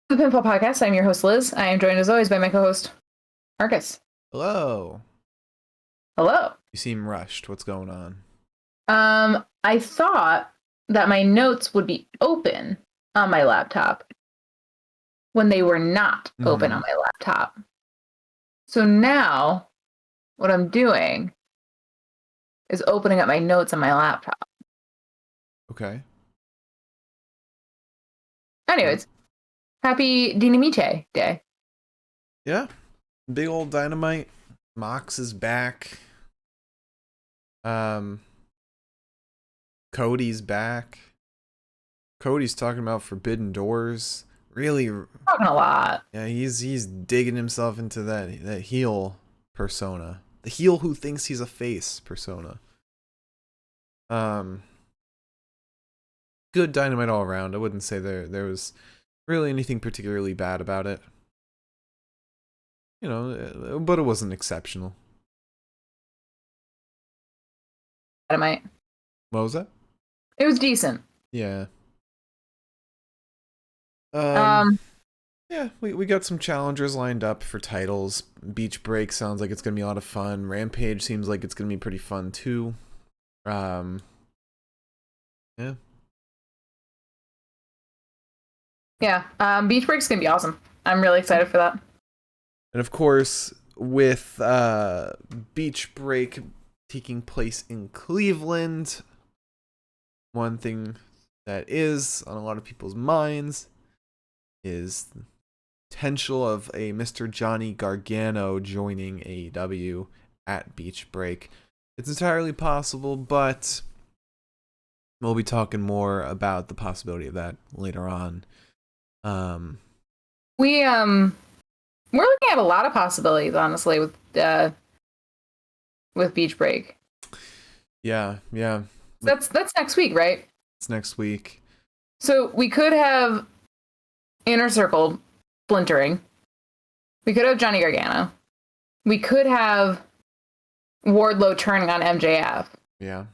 The Pinfall Podcast. I'm your host, Liz. I am joined as always by my co-host, Marcus. Hello. Hello. You seem rushed. What's going on? I thought that my notes would be open on my laptop when they were not open on my laptop. So now what I'm doing is opening up my notes on my laptop. Okay. Anyways, happy Dynamite Day. Yeah. Big old Dynamite. Mox is back. Cody's back. Cody's talking about forbidden doors. Really, Talking a lot. yeah, he's digging himself into that heel persona. The heel who thinks he's a face persona. Good Dynamite all around. I wouldn't say there was really anything particularly bad about it. You know, but it wasn't exceptional. Dynamite. What was that? It was decent. Yeah. Um, Yeah, we got some challengers lined up for titles. Beach Break sounds like it's gonna be a lot of fun. Rampage seems like it's gonna be pretty fun too. Yeah. Yeah. Beach Break's gonna be awesome. I'm really excited for that. And of course, with Beach Break taking place in Cleveland, one thing that is on a lot of people's minds is the potential of a Mr. Johnny Gargano joining AEW at Beach Break. It's entirely possible, but we'll be talking more about the possibility of that later on. We're looking at a lot of possibilities, honestly, with Beach Break. Yeah. That's next week, right? It's next week. So we could have Inner Circle splintering. We could have Johnny Gargano. We could have Wardlow turning on MJF. Yeah.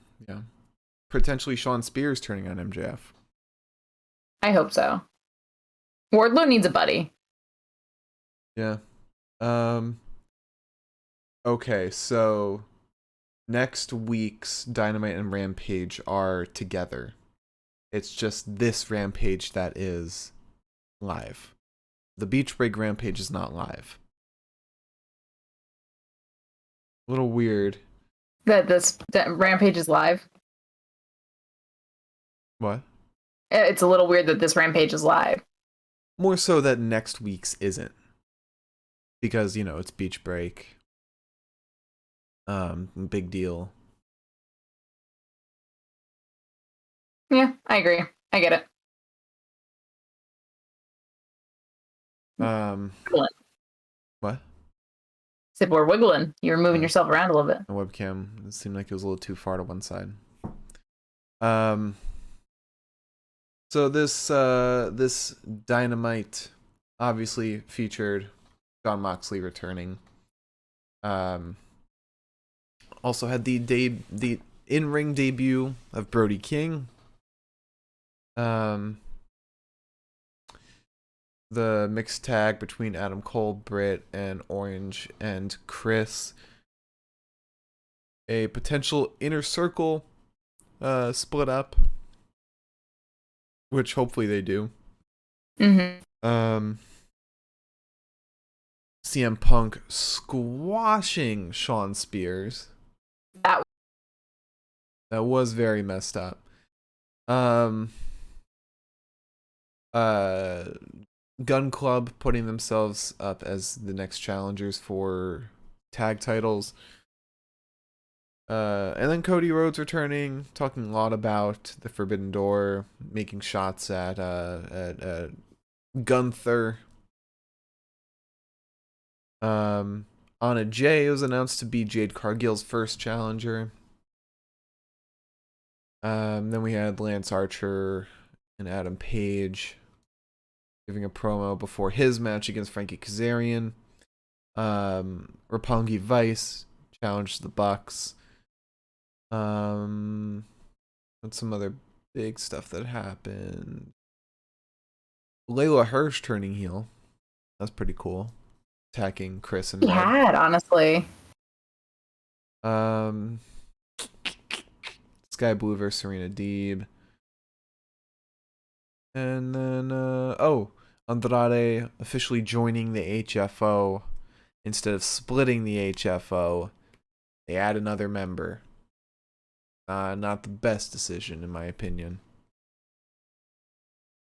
Potentially Sean Spears turning on MJF. I hope so. Wardlow needs a buddy. Yeah. Okay, so next week's Dynamite and Rampage are together. It's just this Rampage that is live. The Beach Break Rampage is not live. A little weird. That Rampage is live. What? It's a little weird that this Rampage is live. More so that next week's isn't. Because, you know, it's Beach Break. Big deal. Yeah, I agree. I get it. What? Said we're wiggling. You were moving yourself around a little bit. The webcam, it seemed like it was a little too far to one side. So this Dynamite obviously featured Jon Moxley returning. Also had the in-ring debut of Brody King. The mixed tag between Adam Cole, Britt, and Orange and Chris. A potential Inner Circle split up, which hopefully they do. CM Punk squashing Sean Spears. That was very messed up. Gun Club putting themselves up as the next challengers for tag titles. And then Cody Rhodes returning, talking a lot about the Forbidden Door, making shots at Gunther. Anna Jay was announced to be Jade Cargill's first challenger. Then we had Lance Archer and Adam Page giving a promo before his match against Frankie Kazarian. Roppongi Vice challenged the Bucks. And some other big stuff that happened. Layla Hirsch turning heel. That's pretty cool. Attacking Chris and He Red. had, honestly. Sky Blue versus Serena Deeb. And then, Andrade officially joining the HFO. Instead of splitting the HFO, they add another member. Not the best decision, in my opinion.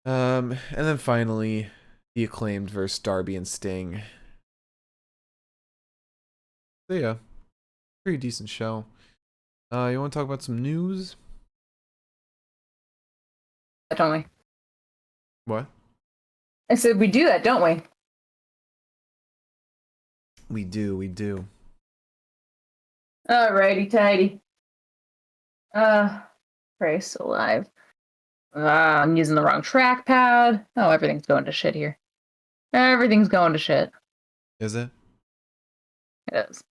And then finally, the Acclaimed versus Darby and Sting. So yeah, pretty decent show. You want to talk about some news? Don't we? What? I said we do that, don't we? We do. Alrighty, tidy. Christ alive. I'm using the wrong trackpad. Oh, everything's going to shit here. Everything's going to shit. Is it? It is.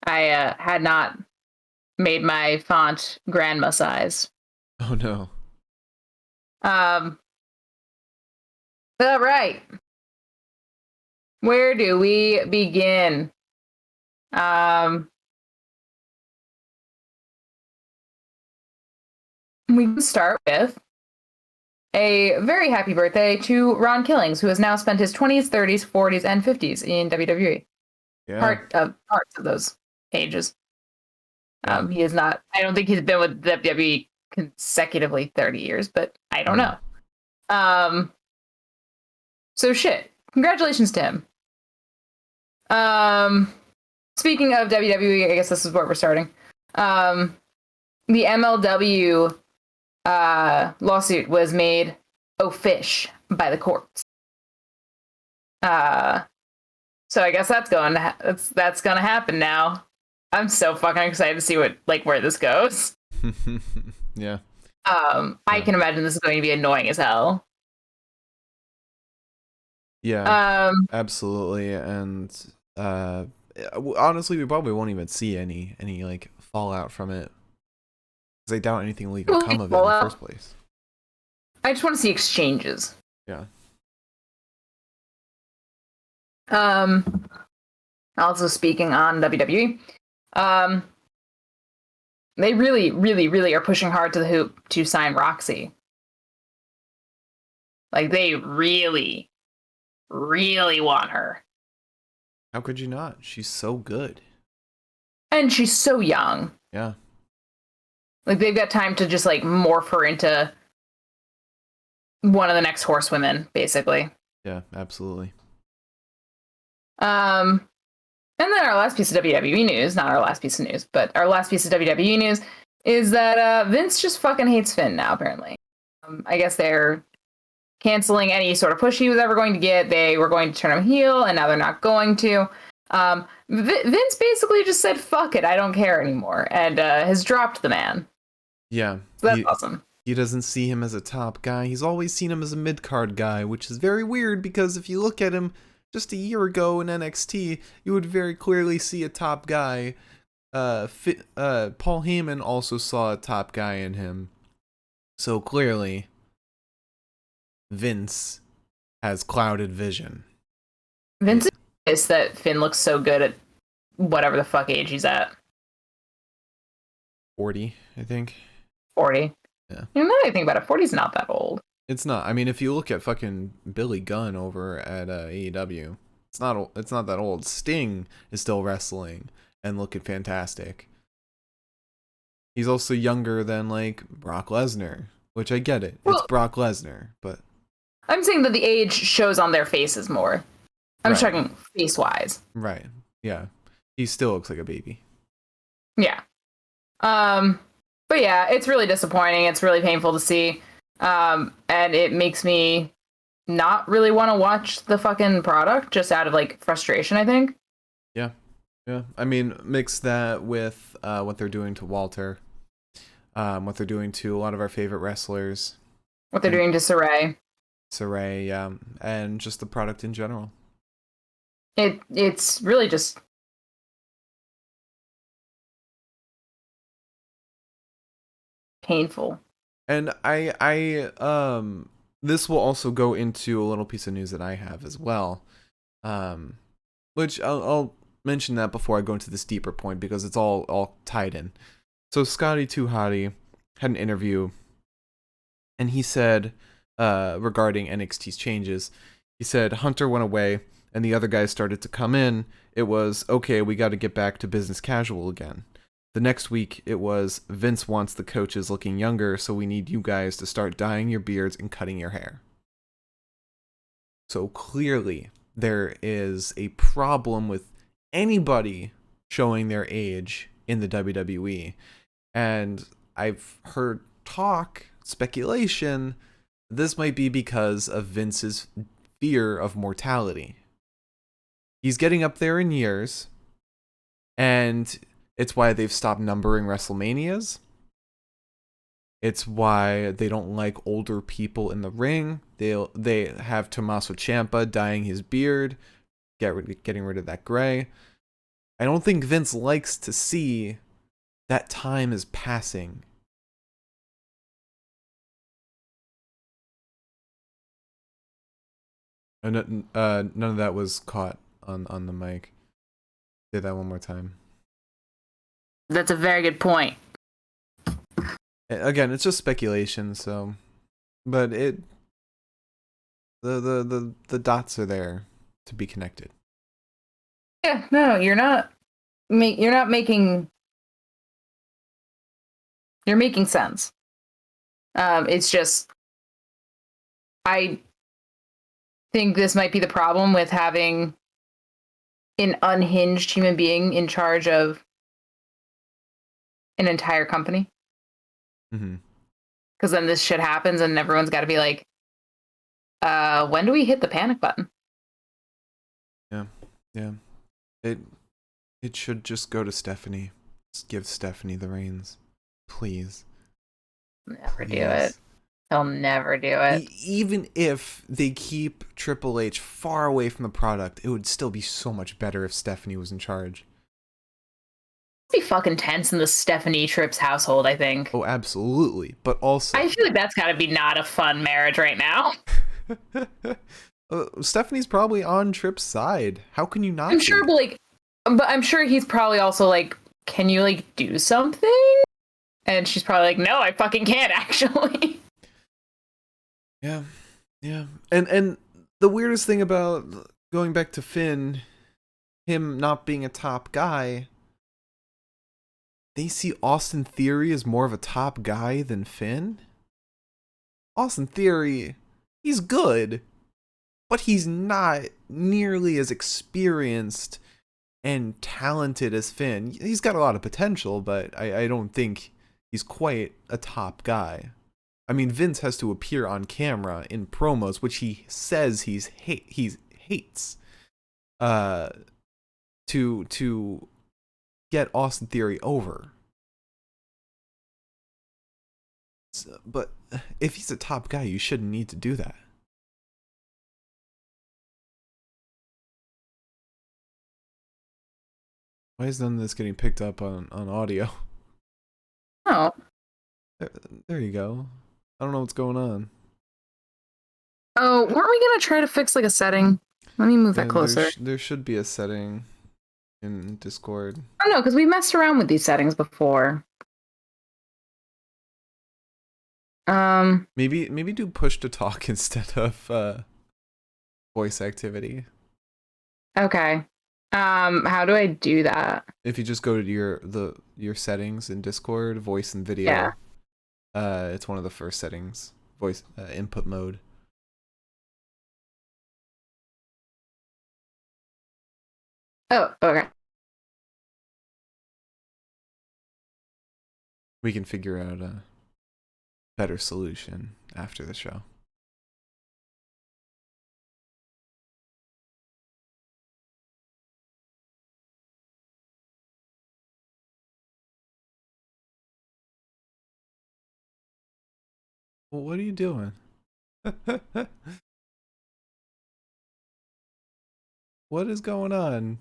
I had not made my font grandma size. Oh no. All right. Where do we begin? We can start with a very happy birthday to Ron Killings, who has now spent his 20s, 30s, 40s, and 50s in WWE. Yeah. Parts of those ages. Yeah. He is not. I don't think he's been with WWE consecutively 30 years, but I don't know. So shit. Congratulations to him. Speaking of WWE, I guess this is where we're starting. The MLW lawsuit was made official by the courts. So I guess that's going to that's going to happen now. I'm so fucking excited to see where this goes. Yeah. I can imagine this is going to be annoying as hell. Yeah. Absolutely. And honestly, we probably won't even see any like fallout from it. Because I doubt anything will even come of it in the first place. I just want to see exchanges. Yeah. Also speaking on WWE, they really, really, really are pushing hard to the hoop to sign Roxy. Like, they really, really want her. How could you not? She's so good. And she's so young. Yeah. Like, they've got time to just, like, morph her into one of the next horsewomen, basically. Yeah, absolutely. And then our last piece of WWE news, not our last piece of news, but our last piece of WWE news is that Vince just fucking hates Finn now, apparently. I guess they're canceling any sort of push he was ever going to get. They were going to turn him heel, and now they're not going to. Vince basically just said, fuck it, I don't care anymore, and has dropped the man. Yeah. So that's awesome. He doesn't see him as a top guy. He's always seen him as a mid-card guy, which is very weird because if you look at him just a year ago in NXT, you would very clearly see a top guy. Paul Heyman also saw a top guy in him. So clearly, Vince has clouded vision. Vince is that Finn looks so good at whatever the fuck age he's at. 40, I think. 40. Yeah. You know, now that I think about it, 40's not that old. It's not. I mean, if you look at fucking Billy Gunn over at AEW, it's not that old. Sting is still wrestling and looking fantastic. He's also younger than like Brock Lesnar, which I get it. It's Brock Lesnar, but I'm saying that the age shows on their faces more. I'm just talking face-wise. Right. Yeah. He still looks like a baby. Yeah. But yeah, it's really disappointing. It's really painful to see. And it makes me not really want to watch the fucking product just out of like frustration, I think. Yeah. Yeah. I mean, mix that with what they're doing to Walter, what they're doing to a lot of our favorite wrestlers. What they're doing to Saray. Saray, yeah. And just the product in general. It's really just painful. And I this will also go into a little piece of news that I have as well, which I'll mention that before I go into this deeper point because it's all tied in. So Scotty 2 Hottie had an interview, and he said regarding NXT's changes, he said Hunter went away and the other guys started to come in. It was, okay, we got to get back to business casual again. The next week, it was, Vince wants the coaches looking younger, so we need you guys to start dyeing your beards and cutting your hair. So clearly, there is a problem with anybody showing their age in the WWE. And I've heard speculation, this might be because of Vince's fear of mortality. He's getting up there in years, and it's why they've stopped numbering WrestleManias. It's why they don't like older people in the ring. They have Tommaso Ciampa dyeing his beard, getting rid of that gray. I don't think Vince likes to see that time is passing. None of that was caught on the mic. Say that one more time. That's a very good point. Again, it's just speculation, so, but the dots are there to be connected. Yeah, no, you're making sense. It's just, I think this might be the problem with having an unhinged human being in charge of an entire company. Mm-hmm. Because then this shit happens and everyone's got to be like, when do we hit the panic button? Yeah. It should just go to Stephanie. Just give Stephanie the reins. Please. Never do it. He'll never do it. Even if they keep Triple H far away from the product, it would still be so much better if Stephanie was in charge. It'd be fucking tense in the Stephanie Trips household, I think. Oh, absolutely. But also, I feel like that's gotta be not a fun marriage right now. Stephanie's probably on Tripp's side. How can you not? I'm sure, but I'm sure he's probably also like, can you like do something? And she's probably like, no, I fucking can't actually. Yeah. And the weirdest thing about going back to Finn, him not being a top guy, they see Austin Theory as more of a top guy than Finn. Austin Theory, he's good, but he's not nearly as experienced and talented as Finn. He's got a lot of potential, but I don't think he's quite a top guy. I mean, Vince has to appear on camera in promos, which he says he hates, to get Austin Theory over. So, but if he's a top guy, you shouldn't need to do that. Why is none of this getting picked up on audio? Oh. There you go. I don't know what's going on. Oh, weren't we gonna try to fix like a setting? Let me move that closer. There should be a setting in Discord. Oh no, because we messed around with these settings before. Maybe do push to talk instead of voice activity. Okay. How do I do that? If you just go to your settings in Discord, voice and video. Yeah. It's one of the first settings. Voice input mode. Oh, okay. We can figure out a better solution after the show. Well, what are you doing? What is going on?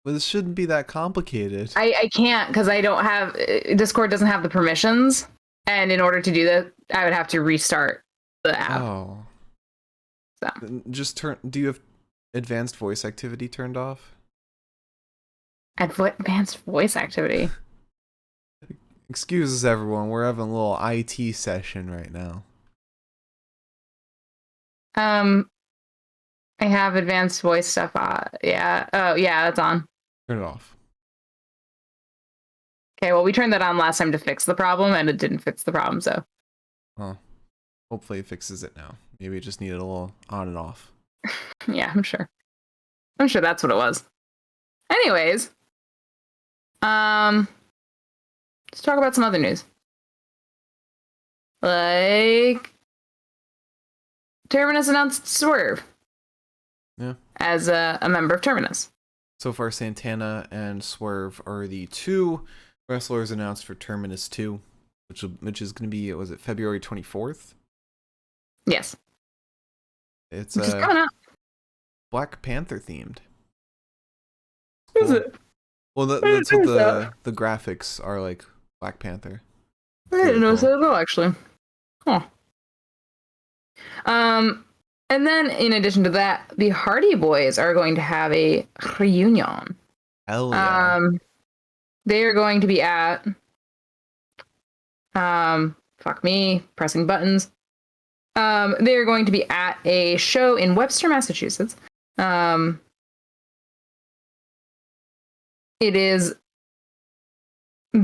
Well, this shouldn't be that complicated. I can't because I don't have Discord doesn't have the permissions, And in order to do that, I would have to restart the app. Oh. So. Just do you have advanced voice activity turned off? Advanced voice activity. Excuses everyone, we're having a little IT session right now. I have advanced voice stuff on. Yeah. Oh, yeah, that's on. Turn it off. Okay, well, we turned that on last time to fix the problem, and it didn't fix the problem, so. Well, hopefully it fixes it now. Maybe it just needed a little on and off. Yeah, I'm sure. I'm sure that's what it was. Anyways, let's talk about some other news. Like, Terminus announced Swerve. Yeah. As a member of Terminus. So far, Santana and Swerve are the 2 wrestlers announced for Terminus 2, which is going to be, was it February 24th? Yes. It's Which is coming up. Black Panther themed. Cool. Is it? Well, that's what the graphics are like. Black Panther. I didn't notice that at all, actually. Oh. And then, in addition to that, the Hardy Boys are going to have a reunion. Hell yeah. They are going to be at... fuck me, pressing buttons. They are going to be at a show in Webster, Massachusetts. It is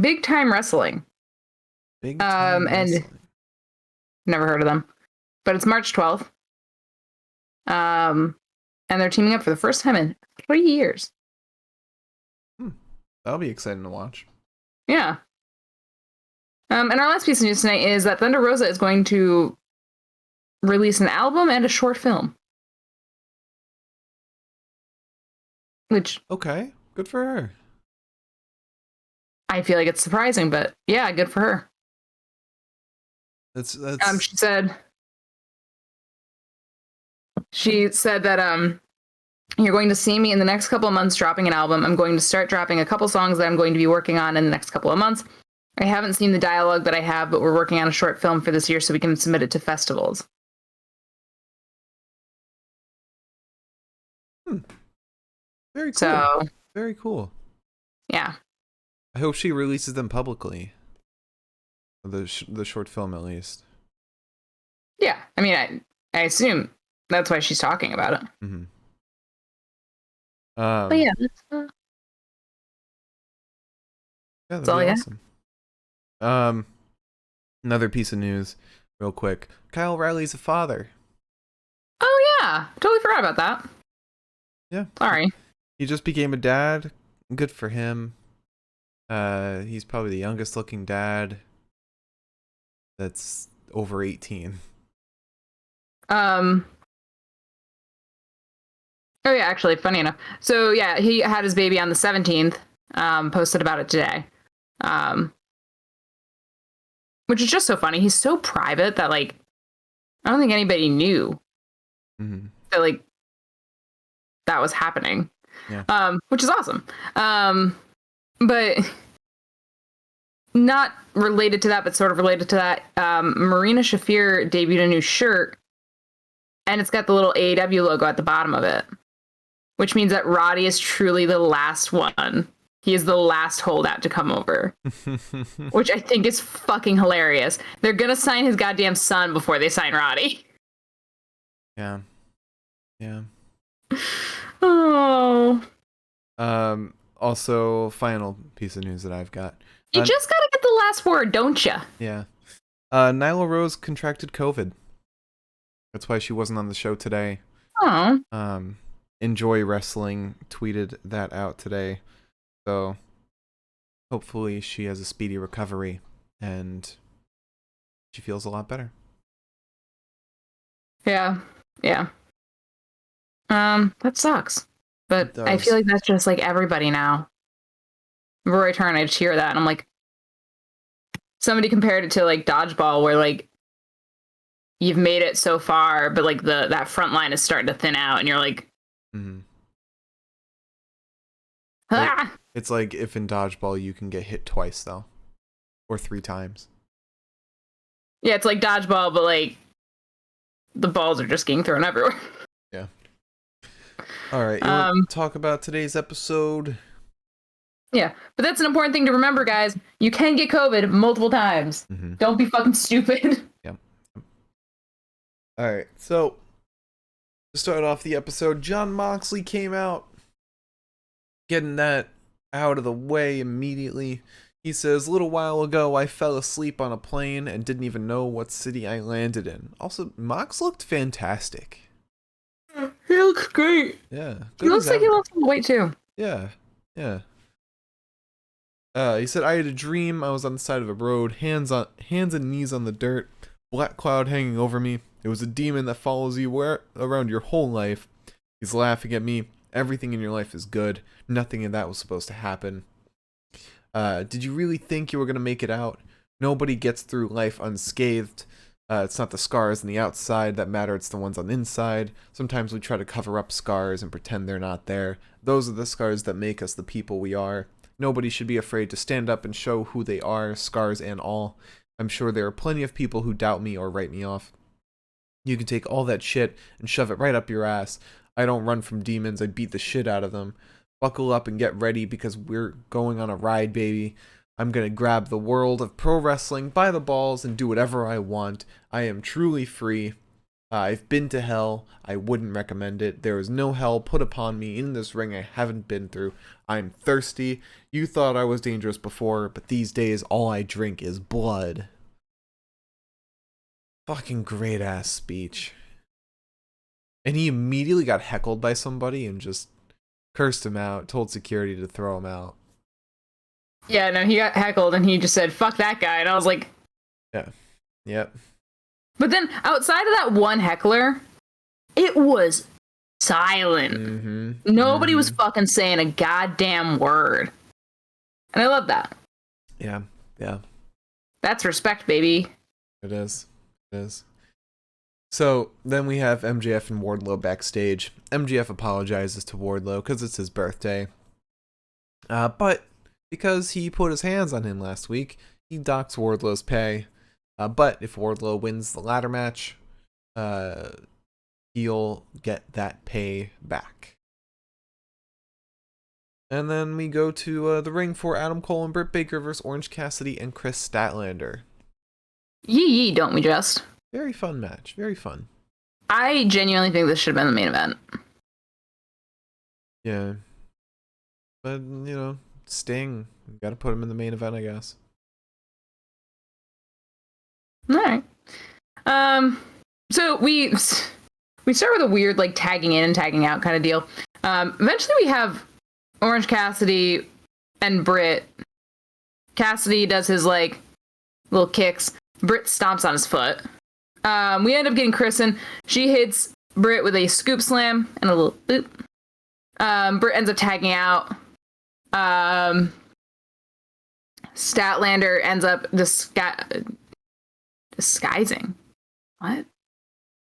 Big Time Wrestling. Big Time Wrestling. And never heard of them. But it's March 12th. And they're teaming up for the first time in 3 years. That'll be exciting to watch. Yeah. And our last piece of news tonight is that Thunder Rosa is going to release an album and a short film. Which... Okay, good for her. I feel like it's surprising, but yeah, good for her. That's She said that you're going to see me in the next couple of months dropping an album. I'm going to start dropping a couple songs that I'm going to be working on in the next couple of months. I haven't seen the dialogue that I have, but we're working on a short film for this year so we can submit it to festivals. Very cool. So, very cool. Yeah. I hope she releases them publicly. The short film, at least. Yeah, I mean, I assume that's why she's talking about it. Mm-hmm. But yeah, that's all awesome. Another piece of news, real quick. Kyle O'Reilly's a father. Oh yeah, totally forgot about that. Yeah. Sorry. He just became a dad. Good for him. He's probably the youngest looking dad that's over 18. Oh yeah, actually, funny enough. So yeah, he had his baby on the 17th. Posted about it today. Which is just so funny. He's so private that like I don't think anybody knew that like that was happening. Yeah. Which is awesome. But not related to that, but sort of related to that. Marina Shafir debuted a new shirt, and it's got the little AEW logo at the bottom of it, which means that Roddy is truly the last one. He is the last holdout to come over, which I think is fucking hilarious. They're gonna sign his goddamn son before they sign Roddy. Yeah. Yeah. Oh. Also, final piece of news that I've got. You just gotta get the last word, don't you? Yeah. Nyla Rose contracted COVID. That's why she wasn't on the show today. Oh. Enjoy Wrestling tweeted that out today. So hopefully she has a speedy recovery and she feels a lot better. Yeah. Yeah. That sucks. But I feel like that's just like everybody now. Before I turn, I just hear that and I'm like, somebody compared it to like dodgeball where like you've made it so far, but like that front line is starting to thin out and you're like, ah! It's like if in dodgeball you can get hit twice though. Or 3 times. Yeah, it's like dodgeball, but like the balls are just getting thrown everywhere. Yeah. All right, you want to talk about today's episode? Yeah, but that's an important thing to remember, guys. You can get COVID multiple times. Mm-hmm. Don't be fucking stupid. Yeah. All right, so to start off the episode, Jon Moxley came out, getting that out of the way immediately. He says, "A little while ago, I fell asleep on a plane and didn't even know what city I landed in." Also, Mox looked fantastic. He looks great. Yeah. He looks like he lost some weight too. Yeah. Yeah. He said, "I had a dream. I was on the side of a road, hands and knees on the dirt, black cloud hanging over me. It was a demon that follows you around your whole life. He's laughing at me. Everything in your life is good. Nothing of that was supposed to happen. Did you really think you were going to make it out? Nobody gets through life unscathed. It's not the scars on the outside that matter, it's the ones on the inside. Sometimes we try to cover up scars and pretend they're not there. Those are the scars that make us the people we are. Nobody should be afraid to stand up and show who they are, scars and all. I'm sure there are plenty of people who doubt me or write me off. You can take all that shit and shove it right up your ass. I don't run from demons, I beat the shit out of them. Buckle up and get ready because we're going on a ride, baby. I'm gonna grab the world of pro wrestling by the balls and do whatever I want. I am truly free. I've been to hell. I wouldn't recommend it. There is no hell put upon me in this ring I haven't been through. I'm thirsty. You thought I was dangerous before, but these days all I drink is blood." Fucking great ass speech. And he immediately got heckled by somebody and just cursed him out, told security to throw him out. Yeah, no, he got heckled and he just said, "Fuck that guy." And I was like, yeah. Yep. But then outside of that one heckler, it was silent. Mm-hmm. Nobody was fucking saying a goddamn word. And I love that. Yeah. Yeah. That's respect, baby. It is. It is. So then we have MJF and Wardlow backstage. MJF apologizes to Wardlow because it's his birthday. But because he put his hands on him last week, he docks Wardlow's pay. But if Wardlow wins the ladder match, he'll get that pay back. And then we go to the ring for Adam Cole and Britt Baker versus Orange Cassidy and Chris Statlander. Yee, don't we just? Very fun match. Very fun. I genuinely think this should have been the main event. Yeah. But, Sting. You gotta put him in the main event, I guess. Alright. So we start with a weird, like, tagging in and tagging out kind of deal. Eventually we have Orange Cassidy and Britt. Cassidy does his, like, little kicks. Britt stomps on his foot. We end up getting Kristen. She hits Britt with a scoop slam and a little boop. Britt ends up tagging out. Statlander ends up disguising. What?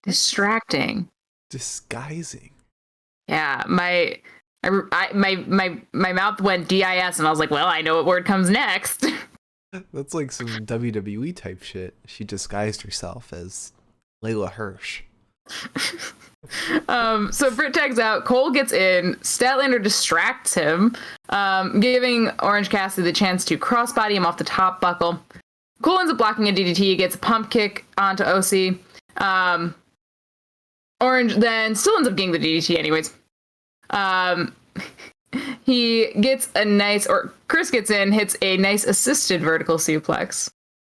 Distracting. Disguising. Yeah, my mouth went DIS and I was like, well, I know what word comes next. That's like some WWE type shit. She disguised herself as Layla Hirsch. So Britt tags out, Cole gets in, Statlander distracts him, giving Orange Cassidy the chance to crossbody him off the top buckle. Cole ends up blocking a DDT, he gets a pump kick onto OC. Orange then still ends up getting the DDT anyways. He gets Chris gets in, hits a nice assisted vertical suplex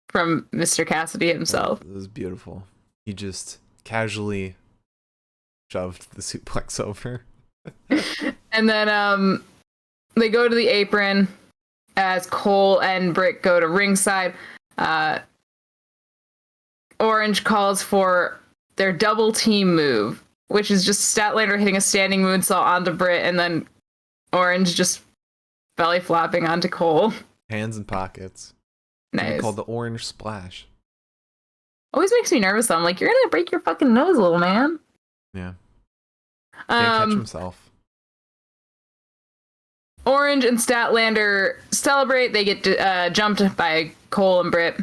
from Mr. Cassidy himself. It was beautiful. He just casually shoved the suplex over. And then they go to the apron as Cole and Britt go to ringside. Orange calls for their double team move, which is just Statlander hitting a standing moonsault onto Britt and then Orange just belly flopping onto Cole. Hands in pockets. Nice. Called the Orange Splash. Always makes me nervous though. I'm like, you're gonna break your fucking nose, little man. Yeah. Can't catch himself. Orange and Statlander celebrate. They get jumped by Cole and Britt.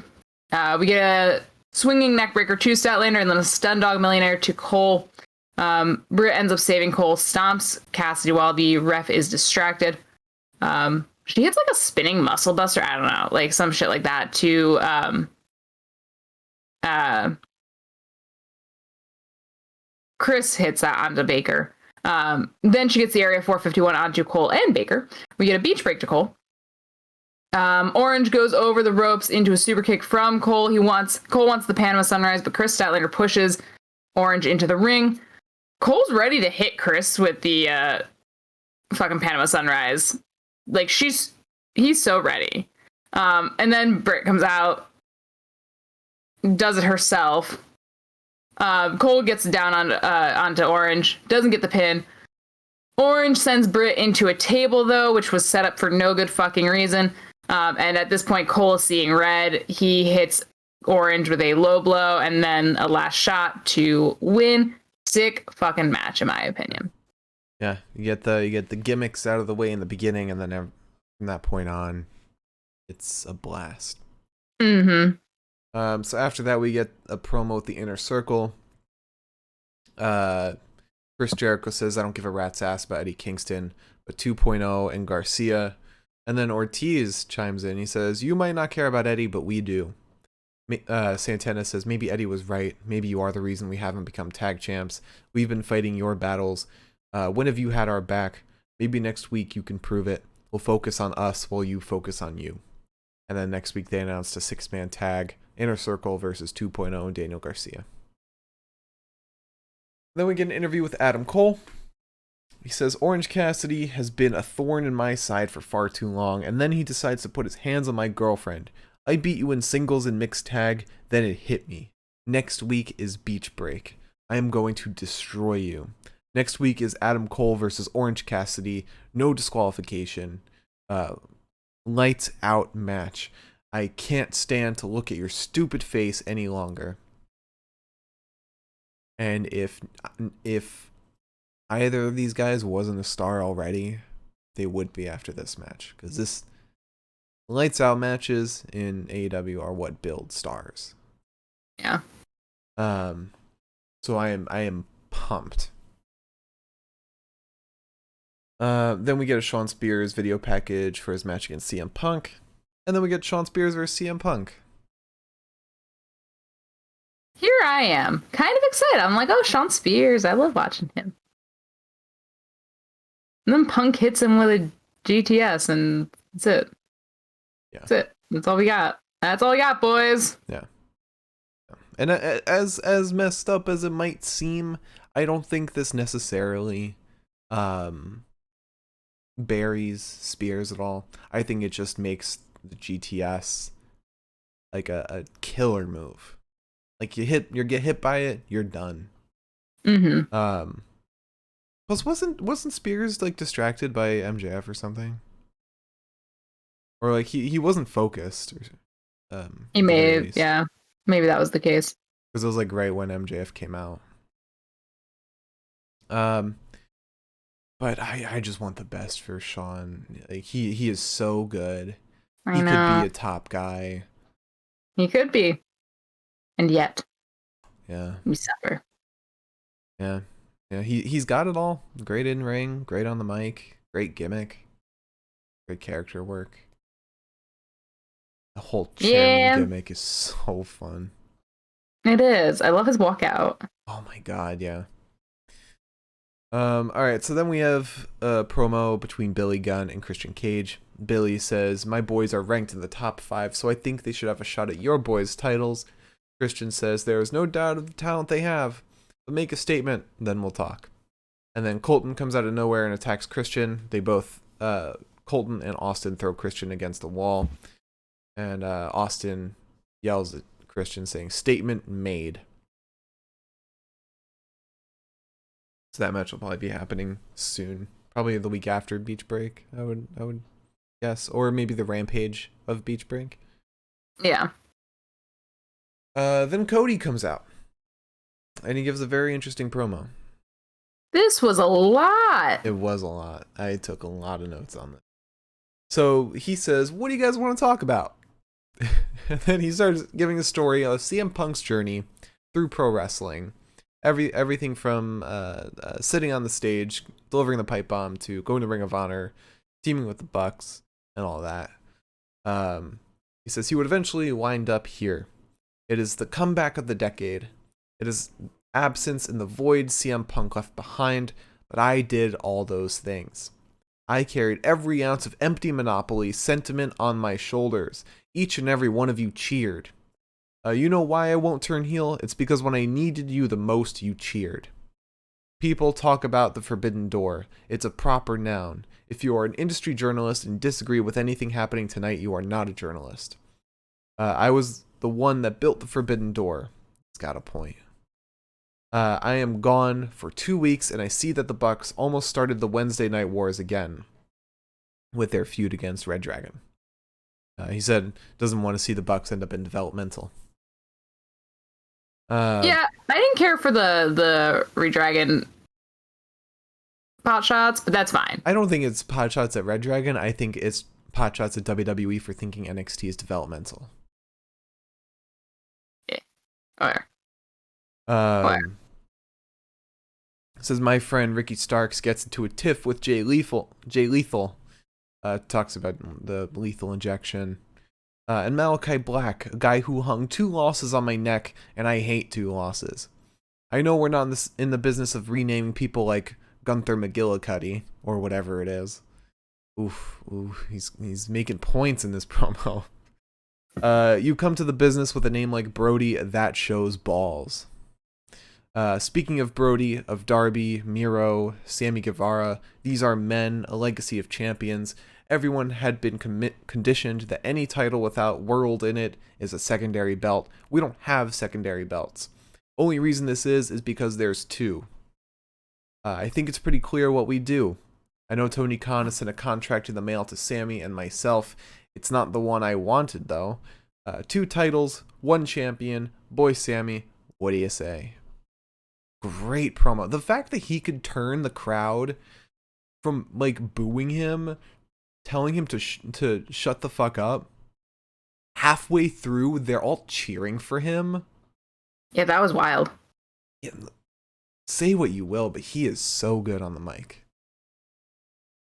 We get a swinging neckbreaker to Statlander, and then a stun dog millionaire to Cole. Britt ends up saving Cole, stomps Cassidy while the ref is distracted. She hits like a spinning muscle buster, I don't know, like some shit like that to Chris hits that onto Baker. Then she gets the area 451 onto Cole and Baker. We get a beach break to Cole. Orange goes over the ropes into a super kick from Cole. Cole wants the Panama Sunrise, but Chris Statlander pushes Orange into the ring. Cole's ready to hit Chris with the fucking Panama Sunrise. Like he's so ready. And then Britt comes out, does it herself. Cole gets down onto Orange, doesn't get the pin. Orange sends Britt into a table though, which was set up for no good fucking reason. And at this point, Cole is seeing red. He hits Orange with a low blow and then a last shot to win. Sick fucking match, in my opinion. Yeah, you get the gimmicks out of the way in the beginning, and then from that point on, it's a blast. Mm-hmm. So after that, we get a promo with the Inner Circle. Chris Jericho says, "I don't give a rat's ass about Eddie Kingston, but 2.0 and Garcia." And then Ortiz chimes in. He says, "You might not care about Eddie, but we do." Santana says, "Maybe Eddie was right. Maybe you are the reason we haven't become tag champs. We've been fighting your battles. When have you had our back? Maybe next week you can prove it. We'll focus on us while you focus on you." And then next week they announced a 6-man tag, Inner Circle versus 2.0 and Daniel Garcia. Then we get an interview with Adam Cole. He says, "Orange Cassidy has been a thorn in my side for far too long, and then he decides to put his hands on my girlfriend. I beat you in singles and mixed tag, then it hit me. Next week is Beach Break. I am going to destroy you. Next week is Adam Cole versus Orange Cassidy, no disqualification. Lights out match. I can't stand to look at your stupid face any longer." And if either of these guys wasn't a star already, they would be after this match, because this lights out matches in AEW are what build stars. Yeah. So I am pumped. Then we get a Shawn Spears video package for his match against CM Punk, and then we get Shawn Spears versus CM Punk. Here I am, kind of excited. I'm like, oh, Shawn Spears. I love watching him. And then Punk hits him with a GTS, and that's it. Yeah. That's it. That's all we got. That's all we got, boys. Yeah. And as messed up as it might seem, I don't think this necessarily buries Spears at all. I think it just makes the GTS like a killer move. Like you get hit by it, you're done. Mm-hmm. Plus, wasn't Spears like distracted by MJF or something? Or like he wasn't focused. Or, he may have, yeah. Maybe that was the case. Because it was like right when MJF came out. But I just want the best for Shawn. Like he is so good. He could be a top guy. He could be. And yet. Yeah. We suffer. Yeah. Yeah, he's got it all. Great in ring, great on the mic, great gimmick, great character work. The whole chairman gimmick is so fun. It is. I love his walkout. Oh my god, yeah. Alright, so then we have a promo between Billy Gunn and Christian Cage. Billy says, "My boys are ranked in the top 5, so I think they should have a shot at your boys' titles." Christian says, "There is no doubt of the talent they have, but make a statement, then we'll talk." And then Colton comes out of nowhere and attacks Christian. They both, Colton and Austin, throw Christian against the wall. And Austin yells at Christian saying, "Statement made." So that match will probably be happening soon. Probably the week after Beach Break, I would guess. Or maybe the Rampage of Beach Break. Yeah. Then Cody comes out. And he gives a very interesting promo. This was a lot. It was a lot. I took a lot of notes on this. So he says, "What do you guys want to talk about?" And then he starts giving a story of CM Punk's journey through pro wrestling. Everything from sitting on the stage, delivering the pipe bomb, to going to Ring of Honor, teaming with the Bucks, and all that. He says he would eventually wind up here. It is the comeback of the decade. It is absence in the void CM Punk left behind, but I did all those things. I carried every ounce of empty Monopoly sentiment on my shoulders. Each and every one of you cheered. You know why I won't turn heel? It's because when I needed you the most, you cheered. People talk about the forbidden door. It's a proper noun. If you are an industry journalist and disagree with anything happening tonight, you are not a journalist. I was the one that built the forbidden door. It's got a point. I am gone for 2 weeks, and I see that the Bucks almost started the Wednesday Night Wars again with their feud against Red Dragon. He said doesn't want to see the Bucks end up in developmental. Yeah, I didn't care for the Redragon pot shots, but that's fine. I don't think it's pot shots at Red Dragon. I think it's pot shots at WWE for thinking NXT is developmental. Yeah. Okay. Says my friend Ricky Starks gets into a tiff with Jay Lethal. Talks about the lethal injection. And Malachi Black, a guy who hung 2 losses on my neck, and I hate 2 losses. I know we're not in the business of renaming people like Gunther McGillicuddy, or whatever it is. Oof, he's making points in this promo. You come to the business with a name like Brody, that shows balls. Speaking of Brody, of Darby, Miro, Sammy Guevara, these are men, a legacy of champions. Everyone had been conditioned that any title without World in it is a secondary belt. We don't have secondary belts. Only reason this is because there's 2. I think it's pretty clear what we do. I know Tony Khan has sent a contract in the mail to Sammy and myself. It's not the one I wanted, though. 2 titles, 1 champion, boy Sammy, what do you say? Great promo. The fact that he could turn the crowd from, like, booing him, telling him to shut the fuck up, halfway through, they're all cheering for him. Yeah, that was wild. Yeah, say what you will, but he is so good on the mic.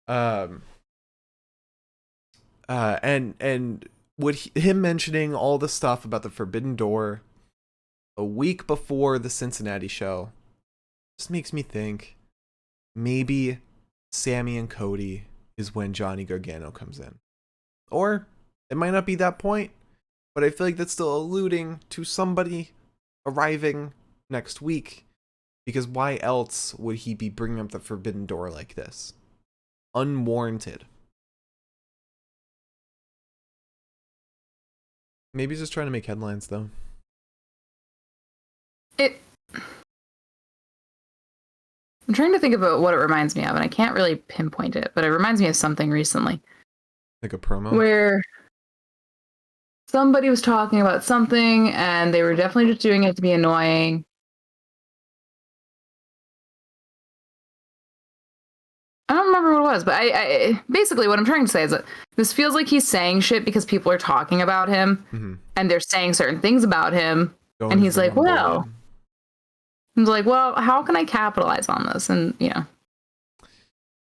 And him mentioning all the stuff about the Forbidden Door a week before the Cincinnati show just makes me think maybe Sammy and Cody is when Johnny Gargano comes in. Or it might not be that point, but I feel like that's still alluding to somebody arriving next week, because why else would he be bringing up the Forbidden Door like this? Unwarranted. Maybe he's just trying to make headlines, though. I'm trying to think about what it reminds me of, and I can't really pinpoint it, but it reminds me of something recently. Like a promo? Where somebody was talking about something, and they were definitely just doing it to be annoying. I don't remember what it was, but I basically what I'm trying to say is that this feels like he's saying shit because people are talking about him, and they're saying certain things about him, and he's like, well... He's like, well, how can I capitalize on this? And, you know.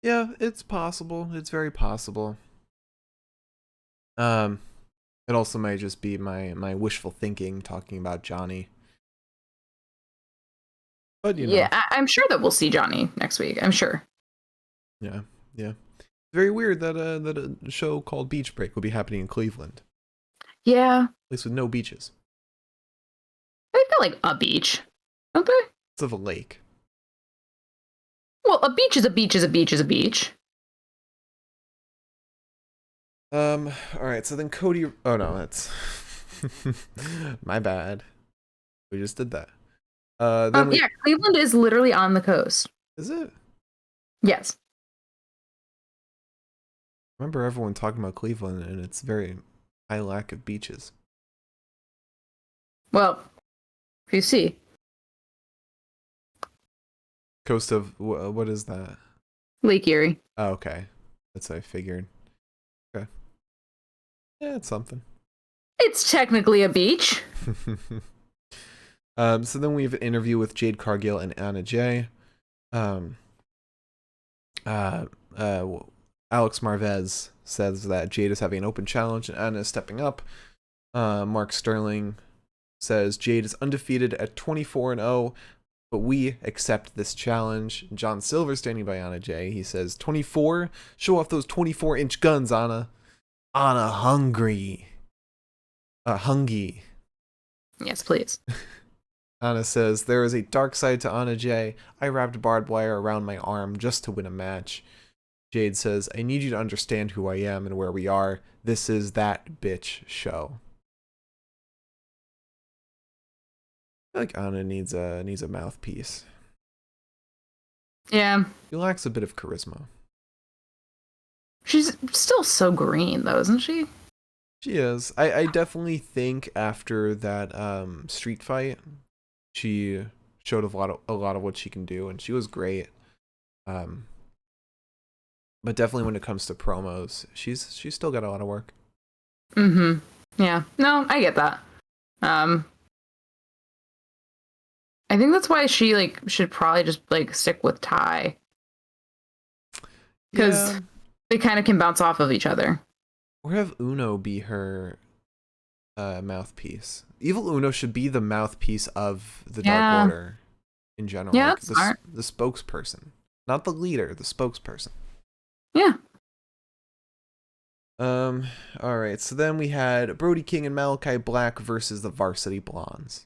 Yeah, it's possible. It's very possible. It also might just be my wishful thinking talking about Johnny. But, you know. Yeah, I'm sure that we'll see Johnny next week. I'm sure. Yeah. It's very weird that a show called Beach Break will be happening in Cleveland. Yeah. At least with no beaches. They've got, like, a beach. Don't they? It's of a lake. Well, a beach is a beach is a beach is a beach. Alright, so then Cody... Oh, no, that's... My bad. We just did that. Yeah, Cleveland is literally on the coast. Is it? Yes. I remember everyone talking about Cleveland, and it's very high lack of beaches. Well, if you see... Coast of what is that? Lake Erie. Oh, okay. That's what I figured. Okay. Yeah, it's something. It's technically a beach. So then we have an interview with Jade Cargill and Anna Jay. Alex Marvez says that Jade is having an open challenge and Anna is stepping up. Mark Sterling says Jade is undefeated at 24-0, but we accept this challenge. John Silver standing by Anna Jay. He says 24, show off those 24-inch guns, Anna. Anna hungry. Hungy. Yes, please. Anna says, there is a dark side to Anna Jay. I wrapped barbed wire around my arm just to win a match. Jade says, I need you to understand who I am and where we are. This is that bitch show. I feel like Anna needs a mouthpiece. Yeah. She lacks a bit of charisma. She's still so green, though, isn't she? She is. I definitely think after that street fight, she showed a lot of what she can do, and she was great. But definitely when it comes to promos, she's still got a lot of work. Mm-hmm. Yeah. No, I get that. I think that's why she should probably just stick with Ty. Because they kind of can bounce off of each other. Or have Uno be her mouthpiece. Evil Uno should be the mouthpiece of the Dark Order in general. Yeah, like that's smart. The spokesperson. Not the leader, the spokesperson. Yeah. Alright, so then we had Brody King and Malachi Black versus the Varsity Blondes.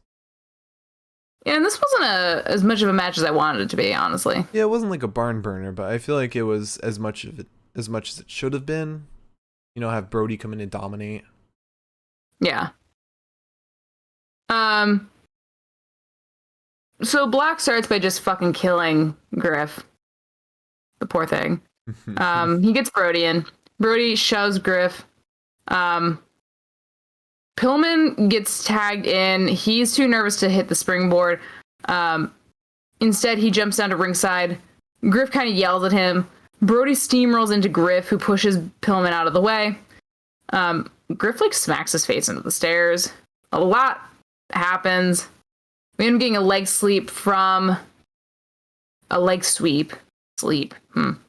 Yeah, and this wasn't as much of a match as I wanted it to be, honestly. Yeah, it wasn't like a barn burner, but I feel like it was as much as it should have been. You know, have Brody come in and dominate. Yeah. So Black starts by just fucking killing Griff. The poor thing. He gets Brody in. Brody shoves Griff. Pillman gets tagged in. He's too nervous to hit the springboard. Instead, he jumps down to ringside. Griff kind of yells at him. Brody steamrolls into Griff, who pushes Pillman out of the way. Griff smacks his face into the stairs. A lot happens. We end up getting a leg sweep from a leg sweep from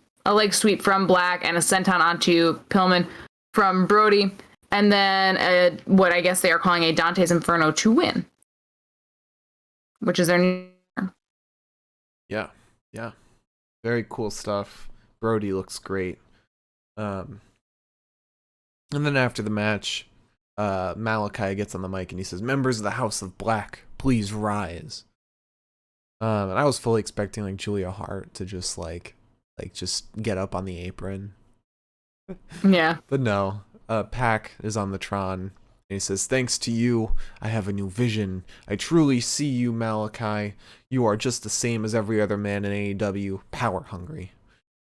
Black and a senton onto Pillman from Brody, and then what I guess they are calling a Dante's Inferno to win, which is their new. Yeah, very cool stuff. Brody looks great. And then after the match, Malachi gets on the mic and he says, members of the House of Black, please rise. And I was fully expecting Julia Hart to just just get up on the apron. Yeah. But no, Pac is on the Tron and he says, thanks to you, I have a new vision. I truly see you, Malachi. You are just the same as every other man in AEW, power hungry.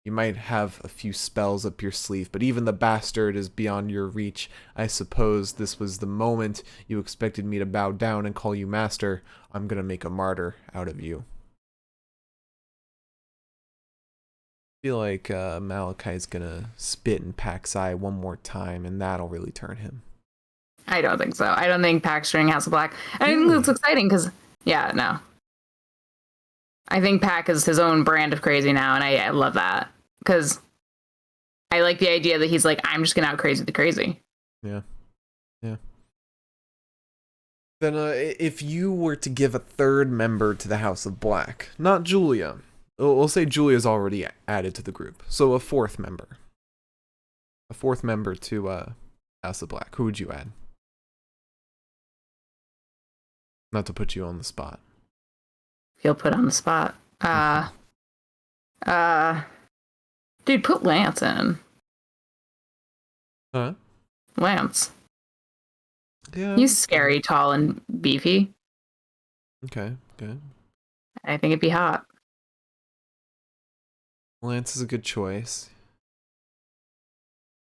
You might have a few spells up your sleeve, but even the bastard is beyond your reach. I suppose this was the moment you expected me to bow down and call you master. I'm gonna make a martyr out of you. I feel like Malachi's gonna spit in Pac's eye one more time, and that'll really turn him. I don't think so. I don't think Pac's joining House of Black. I think it's exciting because, no. I think Pac is his own brand of crazy now, and I love that. Because I like the idea that he's I'm just going to out crazy the crazy. Yeah. Then if you were to give a third member to the House of Black, not Julia. We'll say Julia's already added to the group. So a fourth member. A fourth member to House of Black. Who would you add? Not to put you on the spot. Feel put on the spot. Dude, put Lance in. Huh? Lance. Yeah. He's scary, tall, and beefy. Okay, good. I think it'd be hot. Lance is a good choice.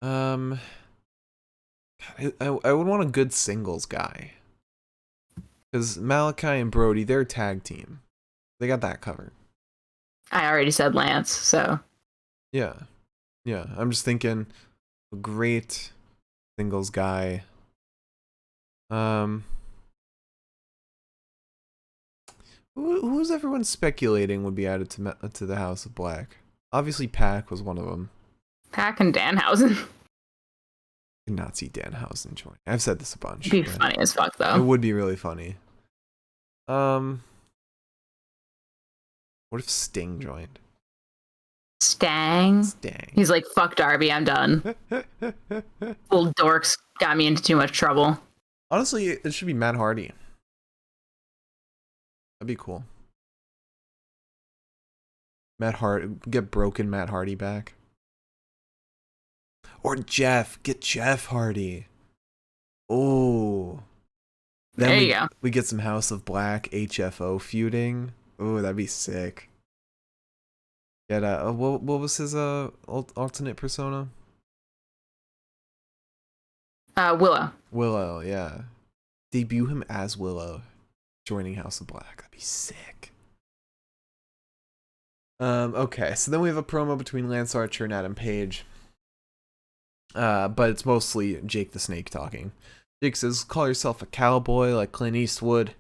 I would want a good singles guy. Because Malachi and Brody, they're a tag team. They got that covered. I already said Lance, so. Yeah. I'm just thinking a great singles guy. Um, who's everyone speculating would be added to the House of Black? Obviously, Pac was one of them. Pac and Danhausen. I could not see Danhausen join. I've said this a bunch. It'd be funny as fuck, though. It would be really funny. What if Sting joined? Stang. He's like, fuck Darby, I'm done. Little dorks got me into too much trouble. Honestly, it should be Matt Hardy. That'd be cool. Get broken Matt Hardy back. Or get Jeff Hardy. Oh. Then there you go. We get some House of Black HFO feuding. Oh, that'd be sick. Get what was his alternate persona? Willow. Willow, yeah. Debut him as Willow, joining House of Black. That'd be sick. Okay, so then we have a promo between Lance Archer and Adam Page. But it's mostly Jake the Snake talking. Jake says, call yourself a cowboy like Clint Eastwood.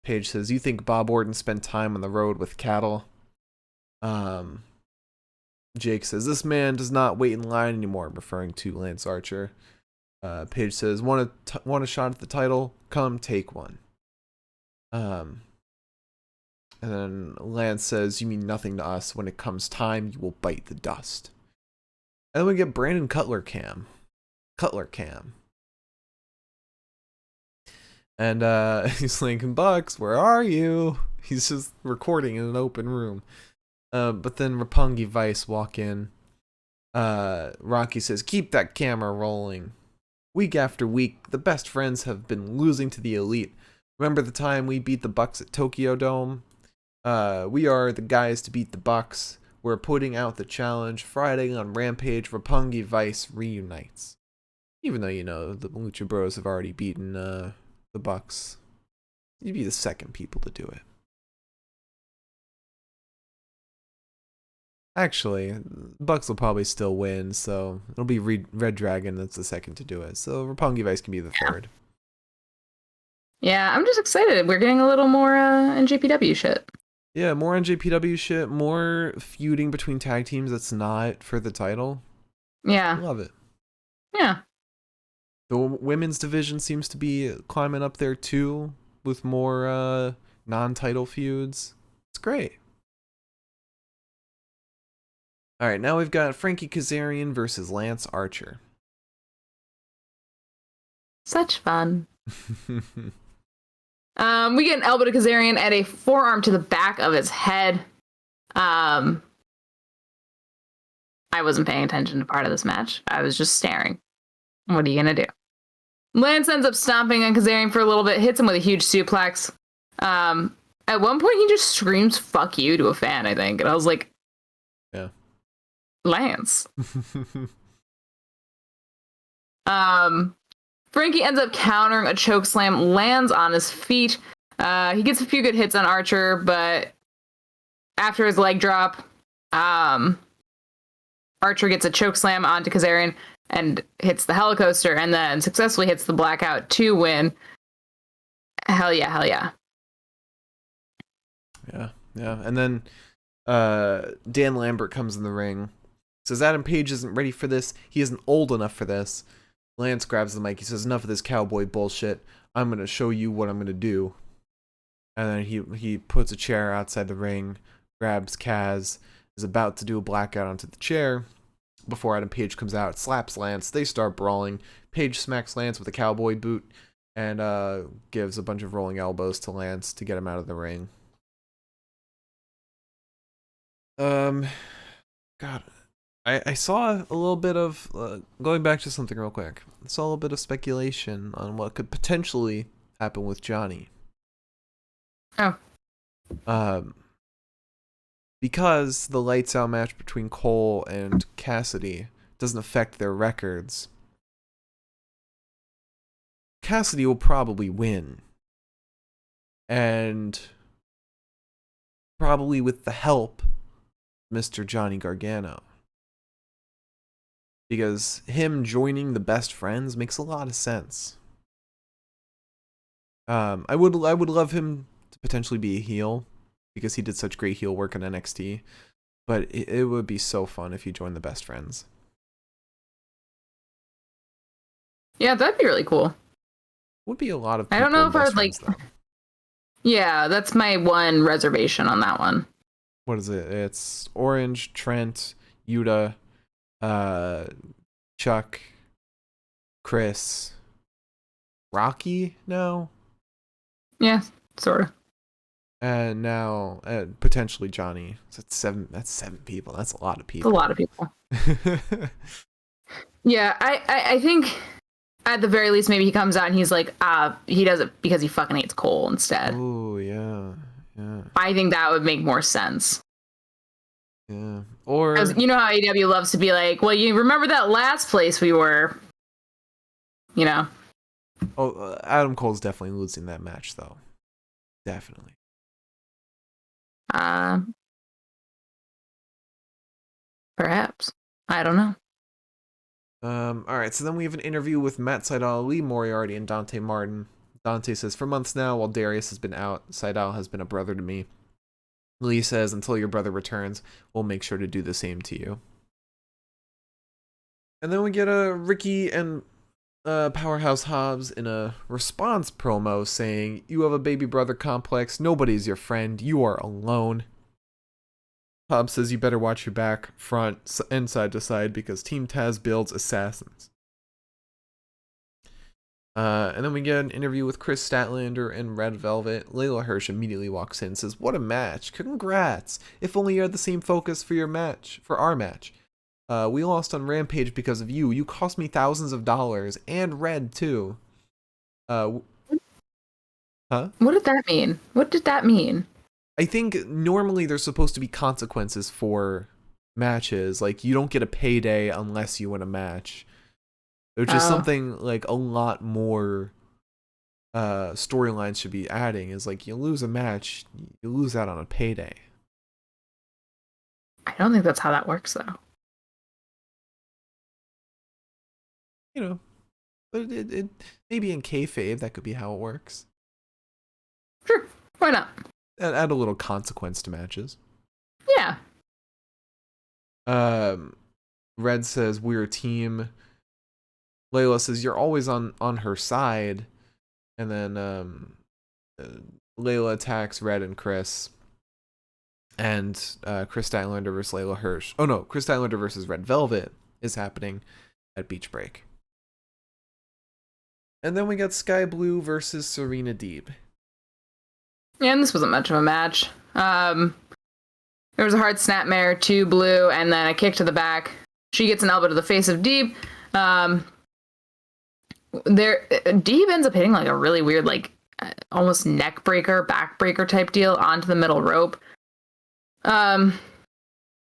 Page says, you think Bob Orton spent time on the road with cattle? Jake says, this man does not wait in line anymore, referring to Lance Archer. Page says, want a shot at the title? Come take one. And then Lance says, you mean nothing to us. When it comes time, you will bite the dust. And then we get Brandon Cutler Cam. And he's like, Bucks, where are you? He's just recording in an open room. But then Roppongi Vice walk in. Rocky says, keep that camera rolling. Week after week, the best friends have been losing to the elite. Remember the time we beat the Bucks at Tokyo Dome? We are the guys to beat the Bucks. We're putting out the challenge. Friday on Rampage, Roppongi Vice reunites. Even though, the Lucha Bros have already beaten the Bucks. You'd be the second people to do it. Actually, Bucks will probably still win, so it'll be Red Dragon that's the second to do it. So Roppongi Vice can be the third. Yeah, I'm just excited. We're getting a little more NJPW shit. Yeah, more NJPW shit, more feuding between tag teams that's not for the title. Yeah. Love it. Yeah. The women's division seems to be climbing up there too, with more non-title feuds. It's great. All right, now we've got Frankie Kazarian versus Lance Archer. Such fun. We get an elbow to Kazarian and a forearm to the back of his head. I wasn't paying attention to part of this match. I was just staring. What are you going to do? Lance ends up stomping on Kazarian for a little bit, hits him with a huge suplex. At one point, he just screams, fuck you, to a fan, I think. And I was like, yeah. Lance. Frankie ends up countering a chokeslam, lands on his feet. He gets a few good hits on Archer, but after his leg drop, Archer gets a chokeslam onto Kazarian and hits the helicoaster and then successfully hits the blackout to win. Hell yeah, hell yeah. Yeah. And then Dan Lambert comes in the ring. Says Adam Page isn't ready for this. He isn't old enough for this. Lance grabs the mic. He says, enough of this cowboy bullshit. I'm going to show you what I'm going to do. And then he puts a chair outside the ring, grabs Kaz, is about to do a blackout onto the chair. Before Adam Page comes out, slaps Lance. They start brawling. Page smacks Lance with a cowboy boot and gives a bunch of rolling elbows to Lance to get him out of the ring. God, I saw a little bit of, going back to something real quick, I saw a little bit of speculation on what could potentially happen with Johnny. Oh. Because the lights out match between Cole and Cassidy doesn't affect their records, Cassidy will probably win. And probably with the help of Mr. Johnny Gargano. Because him joining the best friends makes a lot of sense. I would love him to potentially be a heel because he did such great heel work in NXT. But it would be so fun if he joined the Best Friends. Yeah, that'd be really cool. Would be a lot of people. I don't know if I would friends, like. Though. Yeah, that's my one reservation on that one. What is it? It's Orange, Trent, Yuta, Chuck, Chris, Rocky. No. Yeah, sort of. And now potentially Johnny. So that's seven. That's 7 people. That's a lot of people. It's a lot of people. Yeah, I think at the very least maybe he comes out and he's like, he does it because he fucking hates Cole instead. Oh yeah, yeah. I think that would make more sense. Yeah, or you know how AEW loves to be like, well, you remember that last place we were, you know. Oh, Adam Cole's definitely losing that match though. Definitely. Perhaps. I don't know. All right, so then we have an interview with Matt Sydal, Lee Moriarty, and Dante Martin. Dante says, for months now, while Darius has been out, Sydal has been a brother to me. Lee says, until your brother returns, we'll make sure to do the same to you. And then we get a Ricky and Powerhouse Hobbs in a response promo saying, you have a baby brother complex, nobody's your friend, you are alone. Hobbs says you better watch your back, front, and side to side because Team Taz builds assassins. And then we get an interview with Chris Statlander and Red Velvet. Layla Hirsch immediately walks in and says, what a match. Congrats. If only you had the same focus for your match, for our match. We lost on Rampage because of you. You cost me thousands of dollars and Red too. Huh? What did that mean? What did that mean? I think normally there's supposed to be consequences for matches. Like, you don't get a payday unless you win a match. There's just something like a lot more storylines should be adding. Is like, you lose a match, you lose out on a payday. I don't think that's how that works, though. You know, but it maybe in kayfabe that could be how it works. Sure, why not? Add a little consequence to matches. Yeah. Red says we're a team. Layla says you're always on her side, and then Layla attacks Red and Chris, and Chris Statlander versus Layla Hirsch. Oh no, Chris Statlander versus Red Velvet is happening at Beach Break. And then we got Sky Blue versus Serena Deeb. Yeah, and this wasn't much of a match. There was a hard snapmare to Blue, and then a kick to the back. She gets an elbow to the face of Deeb. Deeb ends up hitting like a really weird, like almost neck breaker, back breaker type deal onto the middle rope.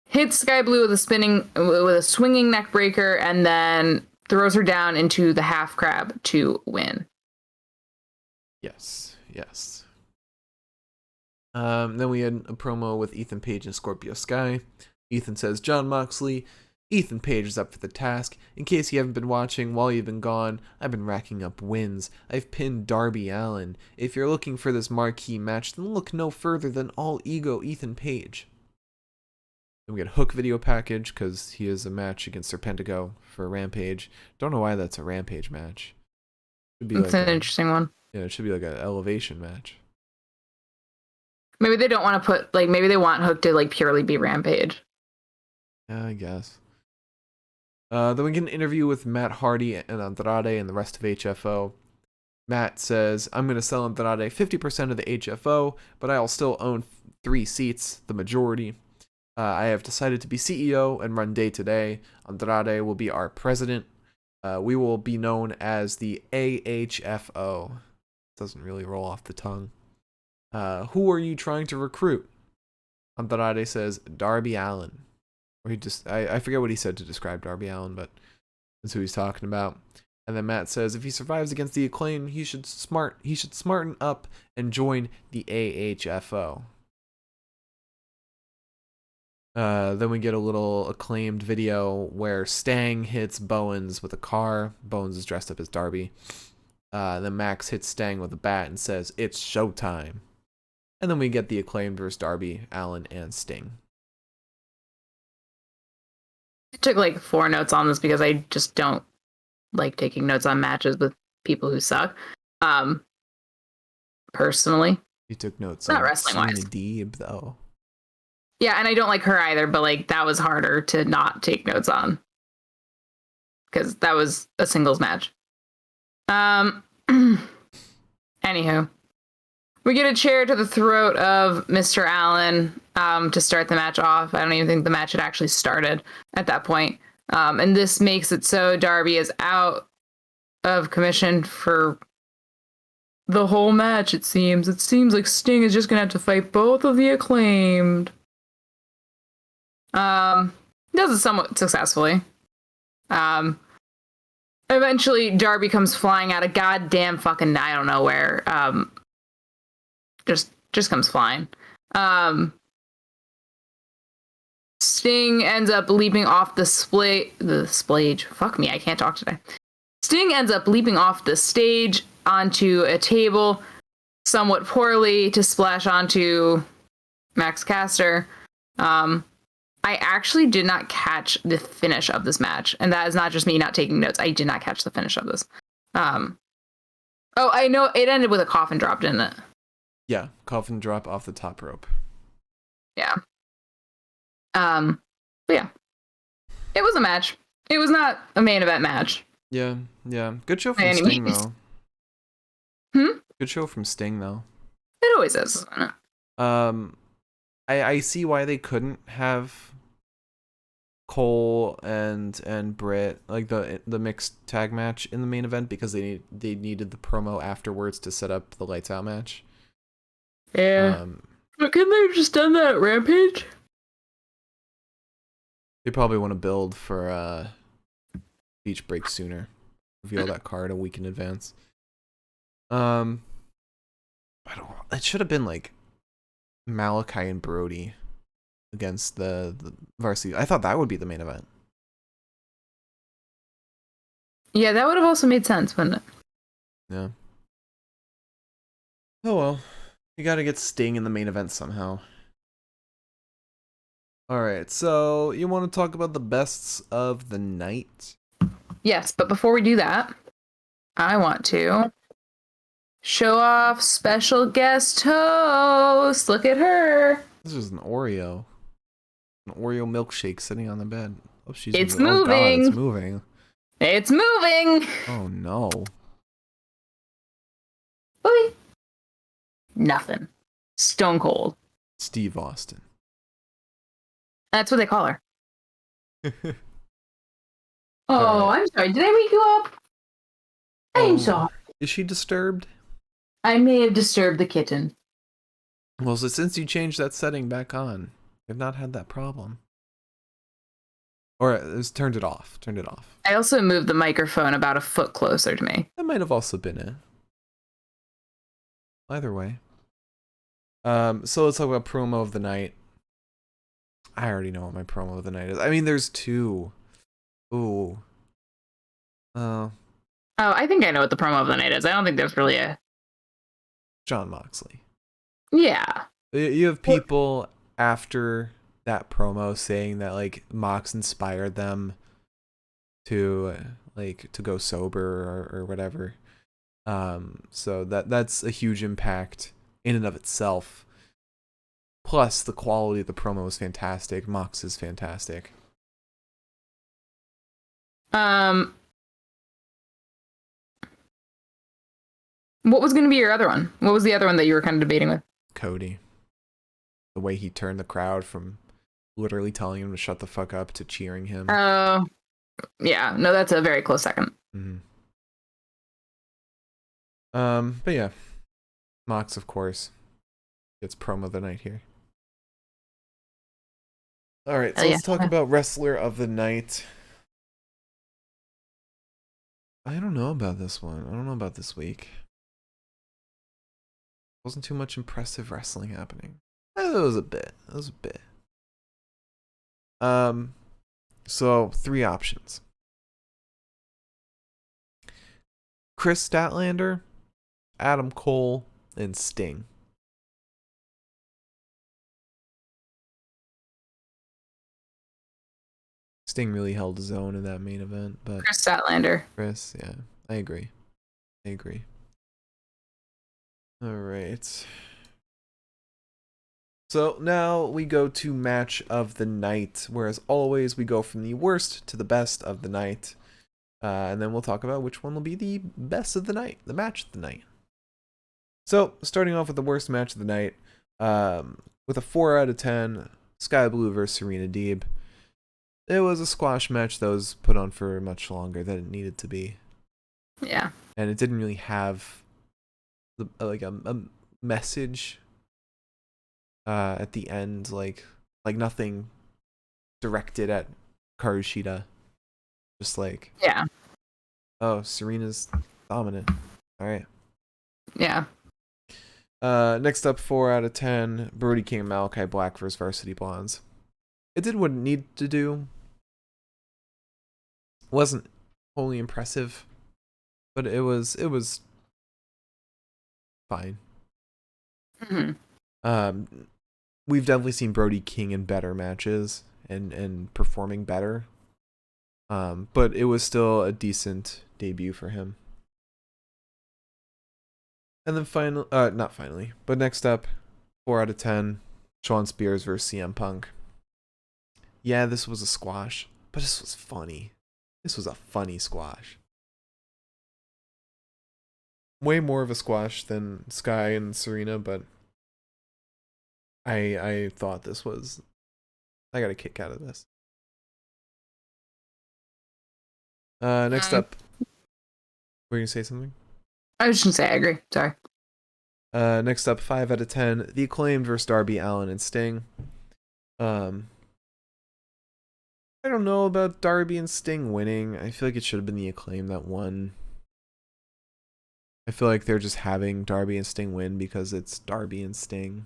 Hits Sky Blue with a swinging neck breaker, and then throws her down into the half crab to win. Yes. Then we had a promo with Ethan Page and Scorpio Sky. Ethan says, John Moxley, Ethan Page is up for the task. In case you haven't been watching while you've been gone, I've been racking up wins. I've pinned Darby Allin. If you're looking for this marquee match, then look no further than All Ego Ethan Page. Then we get a Hook video package because he has a match against Serpentico for Rampage. Don't know why that's a Rampage match. It's an interesting one. Yeah, it should be like an Elevation match. Maybe they don't want to put, like, maybe they want Hook to, like, purely be Rampage. Yeah, I guess. Then we get an interview with Matt Hardy and Andrade and the rest of HFO. Matt says, I'm going to sell Andrade 50% of the HFO, but I'll still own 3 seats, the majority. I have decided to be CEO and run day-to-day. Andrade will be our president. We will be known as the AHFO. Doesn't really roll off the tongue. Who are you trying to recruit? Andrade says Darby Allin. Or I forget what he said to describe Darby Allin, but that's who he's talking about. And then Matt says if he survives against the Acclaim, he should smarten up and join the AHFO. Then we get a little Acclaimed video where Stang hits Bowens with a car. Bowens is dressed up as Darby. Then Max hits Stang with a bat and says, "It's showtime." And then we get the Acclaimed versus Darby, Allin, and Sting. I took like 4 notes on this because I just don't like taking notes on matches with people who suck. Personally. You took notes not on wrestling Serena wise. Deeb, though. Yeah, and I don't like her either, but like that was harder to not take notes on. Because that was a singles match. Anywho. We get a chair to the throat of Mr. Allen to start the match off. I don't even think the match had actually started at that point. And this makes it so Darby is out of commission for the whole match, it seems. It seems like Sting is just going to have to fight both of the Acclaimed. Does it somewhat successfully. Eventually, Darby comes flying out of goddamn fucking I don't know where. Just comes flying. Sting ends up leaping off the splage. Fuck me, I can't talk today. Sting ends up leaping off the stage onto a table, somewhat poorly, to splash onto Max Caster. I actually did not catch the finish of this match, and that is not just me not taking notes. I did not catch the finish of this. Oh, I know it ended with a coffin drop, didn't it? Yeah, coffin drop off the top rope. Yeah. But yeah. It was a match. It was not a main event match. Yeah. Good show from Sting, though. Good show from Sting, though. It always is. I see why they couldn't have Cole and Britt, like the mixed tag match in the main event, because they needed the promo afterwards to set up the lights out match. Yeah. But couldn't they have just done that at Rampage? They probably want to build for Beach Break sooner. Reveal that card a week in advance. I don't know. It should have been like Malachi and Brody against the Varsity. I thought that would be the main event. Yeah, that would have also made sense, wouldn't it? Yeah. Oh well. You gotta get Sting in the main event somehow. Alright, so you want to talk about the bests of the night? Yes, but before we do that, I want to show off special guest host. Look at her. This is an Oreo. An Oreo milkshake sitting on the bed. Oh, It's moving. Oh god, it's moving. It's moving. Oh no. Boy. Nothing. Stone cold. Steve Austin. That's what they call her. Oh, I'm sorry. Did I wake you up? I'm sorry. Is she disturbed? I may have disturbed the kitten. Well, so since you changed that setting back on, you've not had that problem. Or turned it off. Turned it off. I also moved the microphone about a foot closer to me. That might have also been it. Either way. So let's talk about promo of the night. I already know what my promo of the night is. I mean, there's 2. Ooh. Oh, I think I know what the promo of the night is. I don't think there's really a... John Moxley. Yeah. You have people after that promo saying that like Mox inspired them to go sober or whatever. So that's a huge impact in and of itself. Plus the quality of the promo is fantastic. Mox is fantastic. What was going to be your other one? What was the other one that you were kind of debating with? Cody. The way he turned the crowd from literally telling him to shut the fuck up to cheering him. Oh, yeah. No, that's a very close second. Mm-hmm. But yeah. Mox, of course, gets promo of the night here. Alright, so let's talk about wrestler of the night. I don't know about this one. I don't know about this week. Wasn't too much impressive wrestling happening. It was a bit. So 3 options. Chris Statlander, Adam Cole, and Sting. Sting really held his own in that main event, but Chris Statlander. Chris, yeah, I agree. All right. So now we go to match of the night, where as always we go from the worst to the best of the night, and then we'll talk about which one will be the best of the night, the match of the night. So starting off with the worst match of the night, with a 4 out of 10, Sky Blue versus Serena Deeb. It was a squash match that was put on for much longer than it needed to be. Yeah. And it didn't really have a message at the end, like nothing directed at Karushida. Just like, yeah, oh, Serena's dominant. All right. Yeah. Next up, 4 out of 10, Brody King and Malachi Black versus Varsity Blondes. It did what it needed to do. Wasn't wholly impressive, but it was fine. Mm-hmm. We've definitely seen Brody King in better matches and performing better. But it was still a decent debut for him. And then not finally, but next up, 4 out of 10, Shawn Spears versus CM Punk. Yeah, this was a squash, but this was funny. This was a funny squash. Way more of a squash than Sky and Serena, but I thought this was... I got a kick out of this. Next up... Were you going to say something? I was just going to say I agree. Sorry. Next up, 5 out of 10, The Acclaimed versus Darby Allin and Sting. I don't know about Darby and Sting winning. I feel like it should have been The Acclaim that won. I feel like they're just having Darby and Sting win because it's Darby and Sting.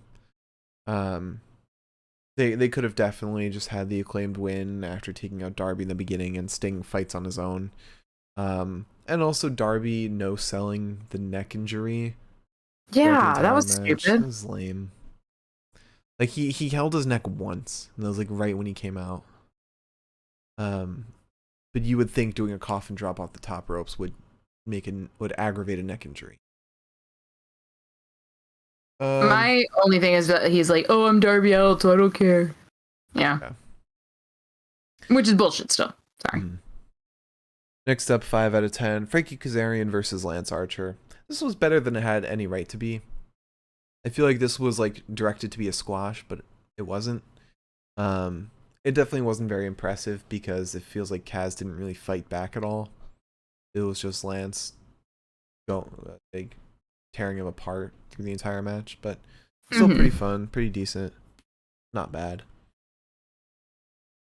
They could have definitely just had The Acclaimed win after taking out Darby in the beginning, and Sting fights on his own. And also Darby no-selling the neck injury. Yeah, that was match. stupid. That was lame. Like he held his neck once, and that was like right when he came out. But you would think doing a coffin drop off the top ropes would aggravate a neck injury. My only thing is that he's like, "Oh, I'm Darby Allin, so I don't care." Yeah. Which is bullshit still. Sorry. Next up, 5 out of 10, Frankie Kazarian versus Lance Archer. This was better than it had any right to be. I feel like this was like directed to be a squash, but it wasn't. It definitely wasn't very impressive because it feels like Kaz didn't really fight back at all. It was just Lance tearing him apart through the entire match, but still pretty fun, pretty decent, not bad.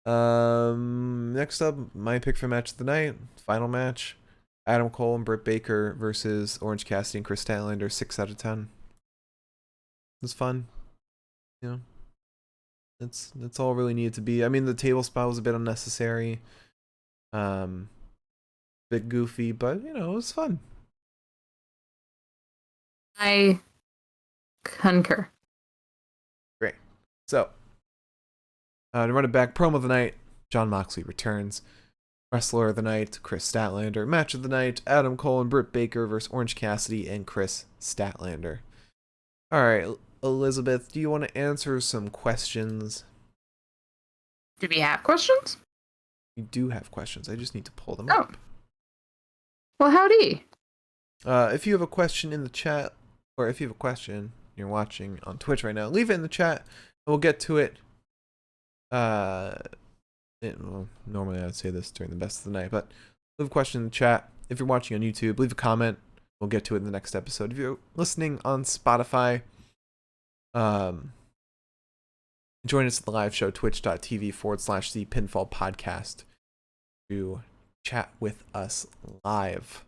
Next up, my pick for match of the night, final match, Adam Cole and Britt Baker versus Orange Cassidy and Chris Statlander, 6 out of 10. It was fun, you know. That's all really needed to be. I mean, the table spot was a bit unnecessary, bit goofy, but you know, it was fun. I concur. Great. So, to run it back, promo of the night, Jon Moxley returns. Wrestler of the night, Chris Statlander. Match of the night, Adam Cole and Britt Baker versus Orange Cassidy and Chris Statlander. All right, Elizabeth, do you want to answer some questions? Do we have questions? We do have questions. I just need to pull them up. Well, howdy. If you have a question in the chat, or if you have a question, you're watching on Twitch right now, leave it in the chat, and we'll get to it. Well, normally I would say this during the best of the night, but leave a question in the chat. If you're watching on YouTube, leave a comment. We'll get to it in the next episode. If you're listening on Spotify, join us at the live show, twitch.tv/the Pinfall Podcast, to chat with us live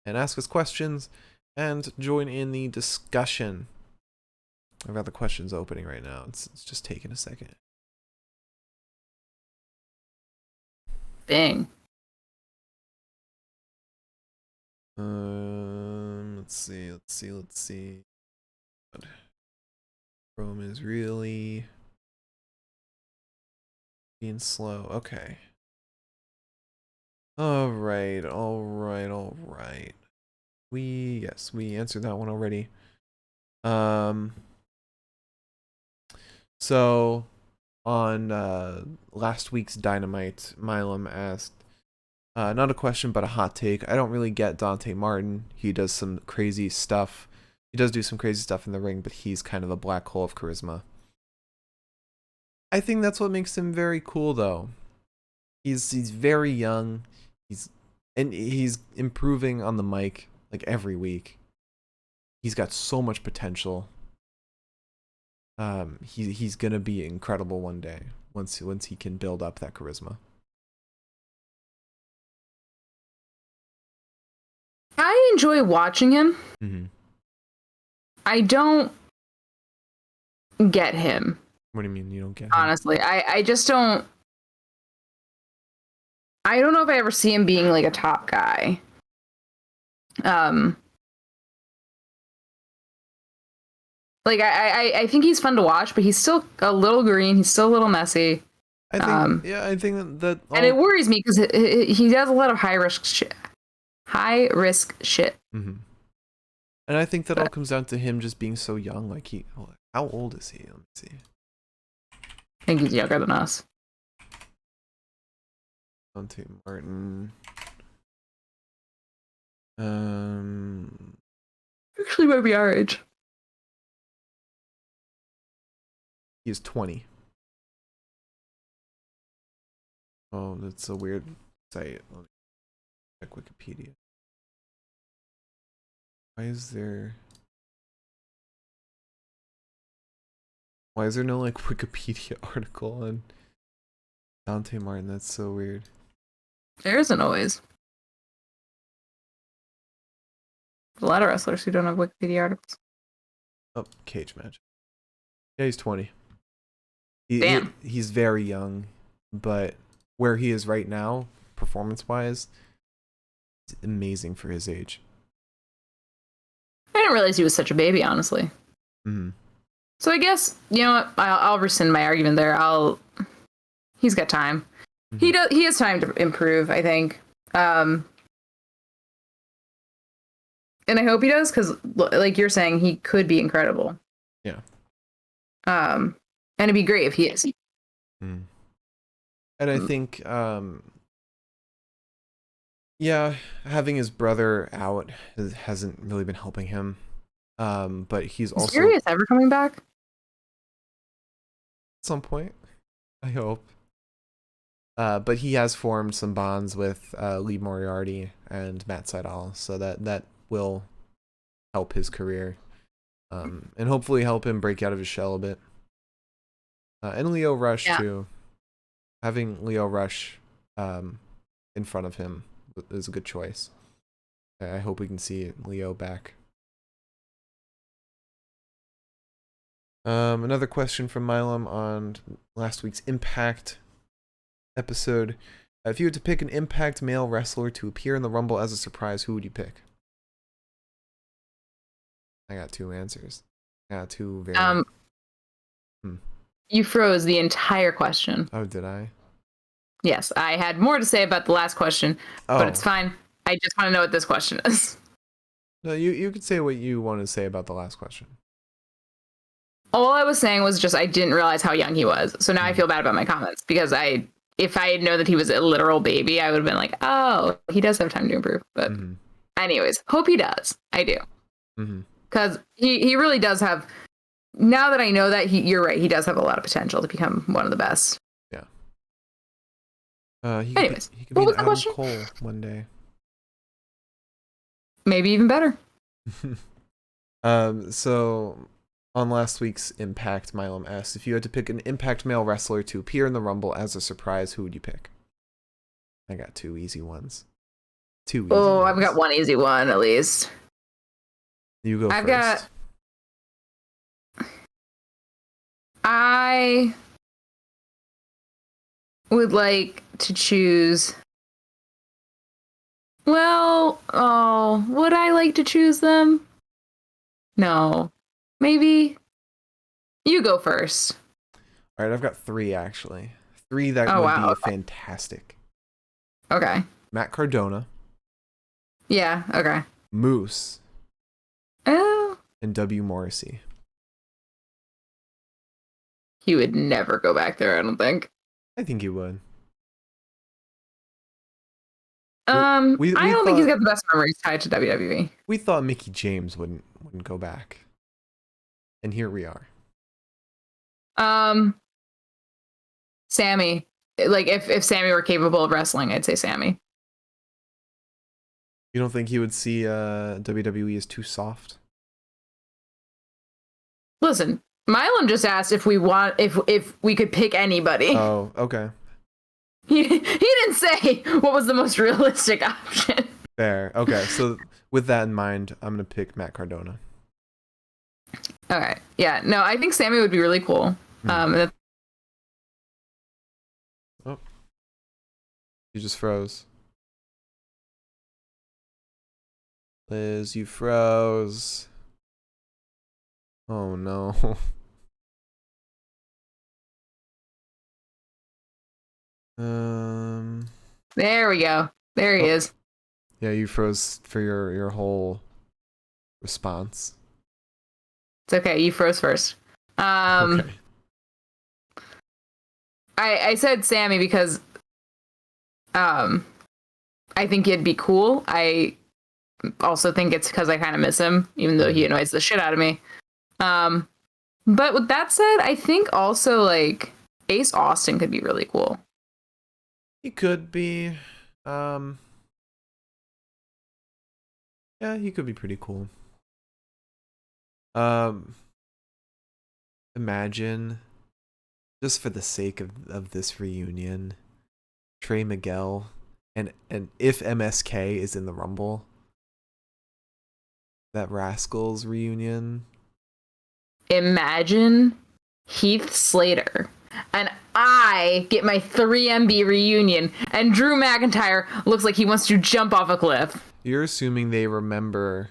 and ask us questions and join in the discussion. I've got the questions opening right now. It's just taking a second. Bing. Let's see. Chrome is really being slow. Okay. All right. We answered that one already. So on last week's Dynamite, Milam asked, not a question but a hot take. I don't really get Dante Martin. He does some crazy stuff. He does do some crazy stuff in the ring, but he's kind of a black hole of charisma. I think that's what makes him very cool, though. He's very young. He's improving on the mic like every week. He's got so much potential. He's gonna be incredible one day once he can build up that charisma. I enjoy watching him. Mm-hmm. I don't get him. What do you mean you don't get him? Honestly, I just don't. I don't know if I ever see him being like a top guy. Like I think he's fun to watch, but he's still a little green. He's still a little messy. I think that and it worries me because he does a lot of high risk shit. Mm-hmm. And I think that all comes down to him just being so young. Like how old is he? Let me see. I think he's younger than us. Dante Martin. Actually might be our age. He's 20. Oh, that's a weird site. Let me check Wikipedia. Why is there no like Wikipedia article on Dante Martin? That's so weird. There isn't always. There's a lot of wrestlers who don't have Wikipedia articles. Oh, cage match. Yeah, he's 20. Damn. He's very young, but where he is right now, performance-wise, it's amazing for his age. I didn't realize he was such a baby, honestly. Mm-hmm. So I guess, you know what? I'll rescind my argument there. He's got time. Mm-hmm. He has time to improve, I think. And I hope he does, because like you're saying, he could be incredible. Yeah. And it'd be great if he is. Mm. And I think, yeah, having his brother out hasn't really been helping him. But he's also... Is Furious ever coming back? At some point, I hope. But he has formed some bonds with Lee Moriarty and Matt Sydal, so that will help his career. And hopefully help him break out of his shell a bit. And Leo Rush, too. Having Leo Rush in front of him is a good choice. I hope we can see Leo back. Another question from Milam on last week's Impact episode. If you had to pick an Impact male wrestler to appear in the Rumble as a surprise, who would you pick? I got two answers. I got two very... You froze the entire question. Oh, did I? Yes, I had more to say about the last question, but it's fine. I just want to know what this question is. No, you could say what you want to say about the last question. All I was saying was just I didn't realize how young he was. So now I feel bad about my comments because if I had known that he was a literal baby, I would have been like, oh, he does have time to improve. But anyways, hope he does. I do. Because he really does have, now that I know that, you're right, he does have a lot of potential to become one of the best. Yeah. Anyways, he could be an Adam Cole one day. Maybe even better. So on last week's Impact, Milam asked, if you had to pick an Impact male wrestler to appear in the Rumble as a surprise, who would you pick? I got two easy ones. I've got one easy one at least. You go first. I would like to choose Well, oh, would I like to choose them? No. Maybe you go first. All right, I've got 3 actually. 3 that Oh, would wow. be Okay. fantastic. Okay. Matt Cardona, Yeah, okay. Moose, Oh, and W. Morrissey. he would never go back there, I don't think. I think he would. I don't think he's got the best memories tied to WWE. We thought Mickie James wouldn't go back, and here we are. Sammy. Like, if Sammy were capable of wrestling, I'd say Sammy. You don't think he would see WWE as too soft? Listen, Milam just asked if we could pick anybody. Oh, okay. He didn't say what was the most realistic option. Fair. Okay, so with that in mind, I'm gonna pick Matt Cardona. Okay. Yeah. No, I think Sammy would be really cool. Oh, you just froze. Liz, you froze. Oh no. There we go. There he is. Yeah, you froze for your whole response. It's okay. You froze first. Okay. I said Sammy because I think it'd be cool. I also think it's because I kind of miss him, even though he annoys the shit out of me. But with that said, I think also like Ace Austin could be really cool. He could be. Yeah, he could be pretty cool. Imagine, just for the sake of this reunion, Trey Miguel and if MSK is in the Rumble, that Rascals reunion. Imagine Heath Slater and I get my 3MB reunion and Drew McIntyre looks like he wants to jump off a cliff. You're assuming they remember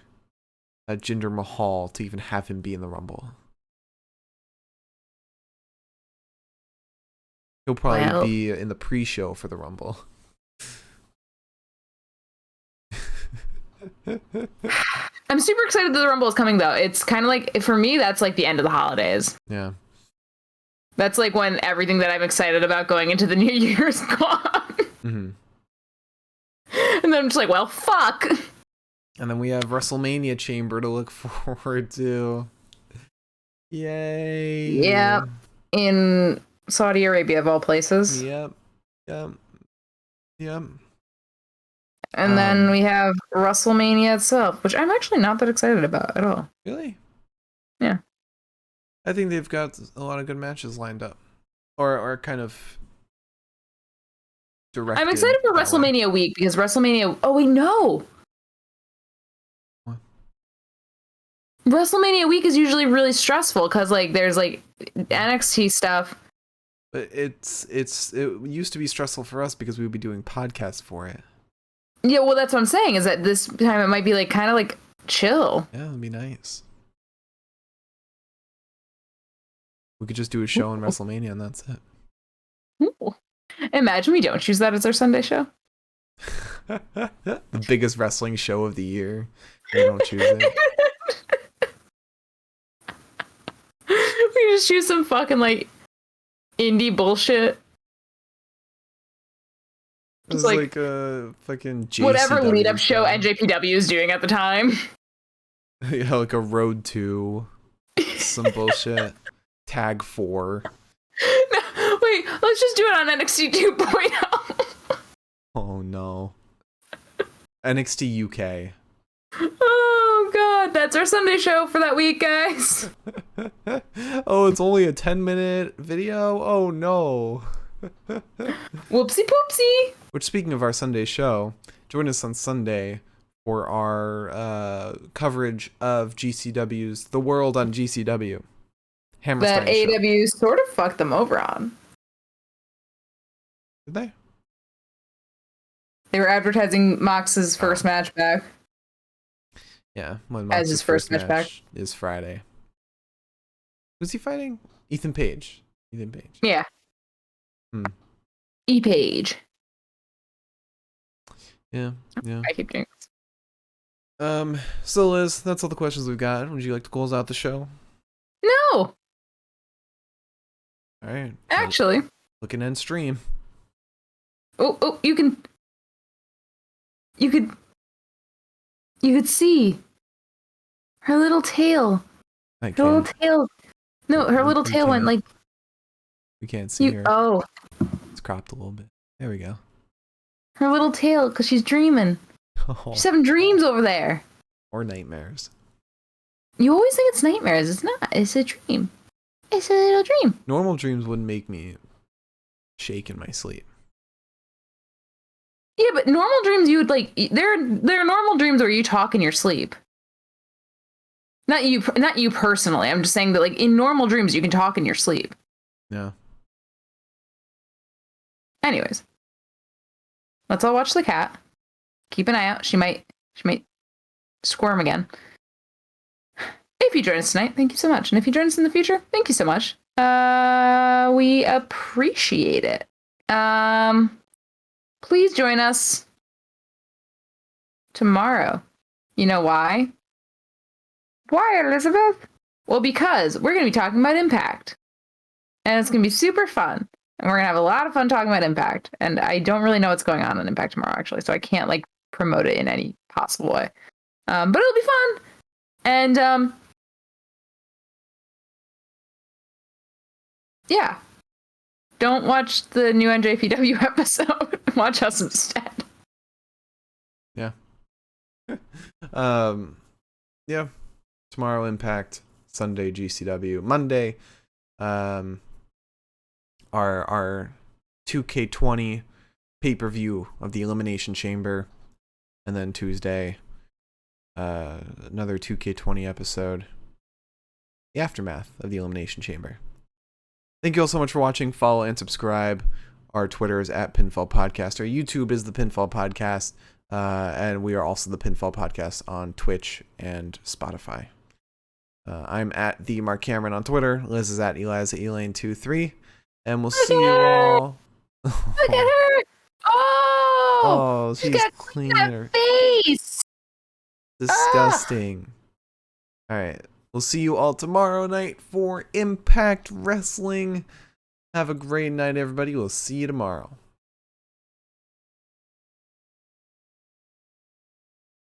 Jinder Mahal to even have him be in the Rumble. He'll probably be in the pre-show for the Rumble. I'm super excited that the Rumble is coming, though. It's kind of like, for me, that's like the end of the holidays. Yeah. That's like when everything that I'm excited about going into the new year is gone. Mm-hmm. And then I'm just like, well, fuck. And then we have WrestleMania Chamber to look forward to. Yay. Yep. In Saudi Arabia, of all places. Yep. And then we have WrestleMania itself, which I'm actually not that excited about at all. Really? Yeah. I think they've got a lot of good matches lined up. Or kind of directed. I'm excited for WrestleMania week because WrestleMania... Oh, wait, no! What? WrestleMania week is usually really stressful because like there's like NXT stuff. But it used to be stressful for us because we would be doing podcasts for it. Yeah, well, that's what I'm saying, is that this time it might be like kind of like chill. Yeah, it'd be nice. We could just do a show on WrestleMania and that's it. Ooh. Imagine we don't choose that as our Sunday show. The biggest wrestling show of the year. We don't choose it. We just choose some fucking like indie bullshit. It's like a fucking JCW whatever lead up show NJPW is doing at the time. Yeah, like a Road to some bullshit. Tag 4. No, wait, let's just do it on NXT 2.0. Oh no. NXT UK. Oh god, that's our Sunday show for that week, guys. Oh, it's only a 10-minute video? Oh no. Whoopsie poopsie. Which, speaking of our Sunday show, join us on Sunday for our coverage of GCW's The World on GCW. That AEW sort of fucked them over on. Did they? They were advertising Mox's first match back. Yeah, when As Mox's his first match back. is Friday. Who's he fighting? Ethan Page. Yeah. Hmm. E-Page. Yeah. I keep doing this. So Liz, that's all the questions we've got. Would you like to close out the show? No. All right. Actually. Look and end stream. Oh, you could see her little tail. Her little tail. No, her little tail went like. We can't see her. Oh. It's cropped a little bit. There we go. Her little tail, because she's dreaming. Oh. She's having dreams over there. Or nightmares. You always think it's nightmares. It's not. It's a dream. It's a little dream. Normal dreams wouldn't make me shake in my sleep. Yeah, but normal dreams you would like. There are normal dreams where you talk in your sleep. Not you personally. I'm just saying that like in normal dreams you can talk in your sleep. Yeah. Anyways, let's all watch the cat. Keep an eye out. She might squirm again. If you join us tonight, thank you so much. And if you join us in the future, thank you so much. We appreciate it. Please join us tomorrow. You know why? Why, Elizabeth? Well, because we're going to be talking about Impact. And it's going to be super fun. And we're going to have a lot of fun talking about Impact. And I don't really know what's going on Impact tomorrow, actually. So I can't, like, promote it in any possible way. But it'll be fun. And, yeah. Don't watch the new NJPW episode. Watch us instead. Yeah. Yeah. Tomorrow Impact, Sunday GCW, Monday our 2K20 pay-per-view of the Elimination Chamber, and then Tuesday another 2K20 episode, the aftermath of the Elimination Chamber. Thank you all so much for watching. Follow and subscribe. Our Twitter is @Pinfall Podcast. Our YouTube is the Pinfall Podcast. And we are also the Pinfall Podcast on Twitch and Spotify. I'm at the Mark Cameron on Twitter. Liz is at Elaine23. And we'll see you all. Look at her! Oh, she's cleaning her face. Disgusting. All right. We'll see you all tomorrow night for Impact Wrestling. Have a great night, everybody. We'll see you tomorrow.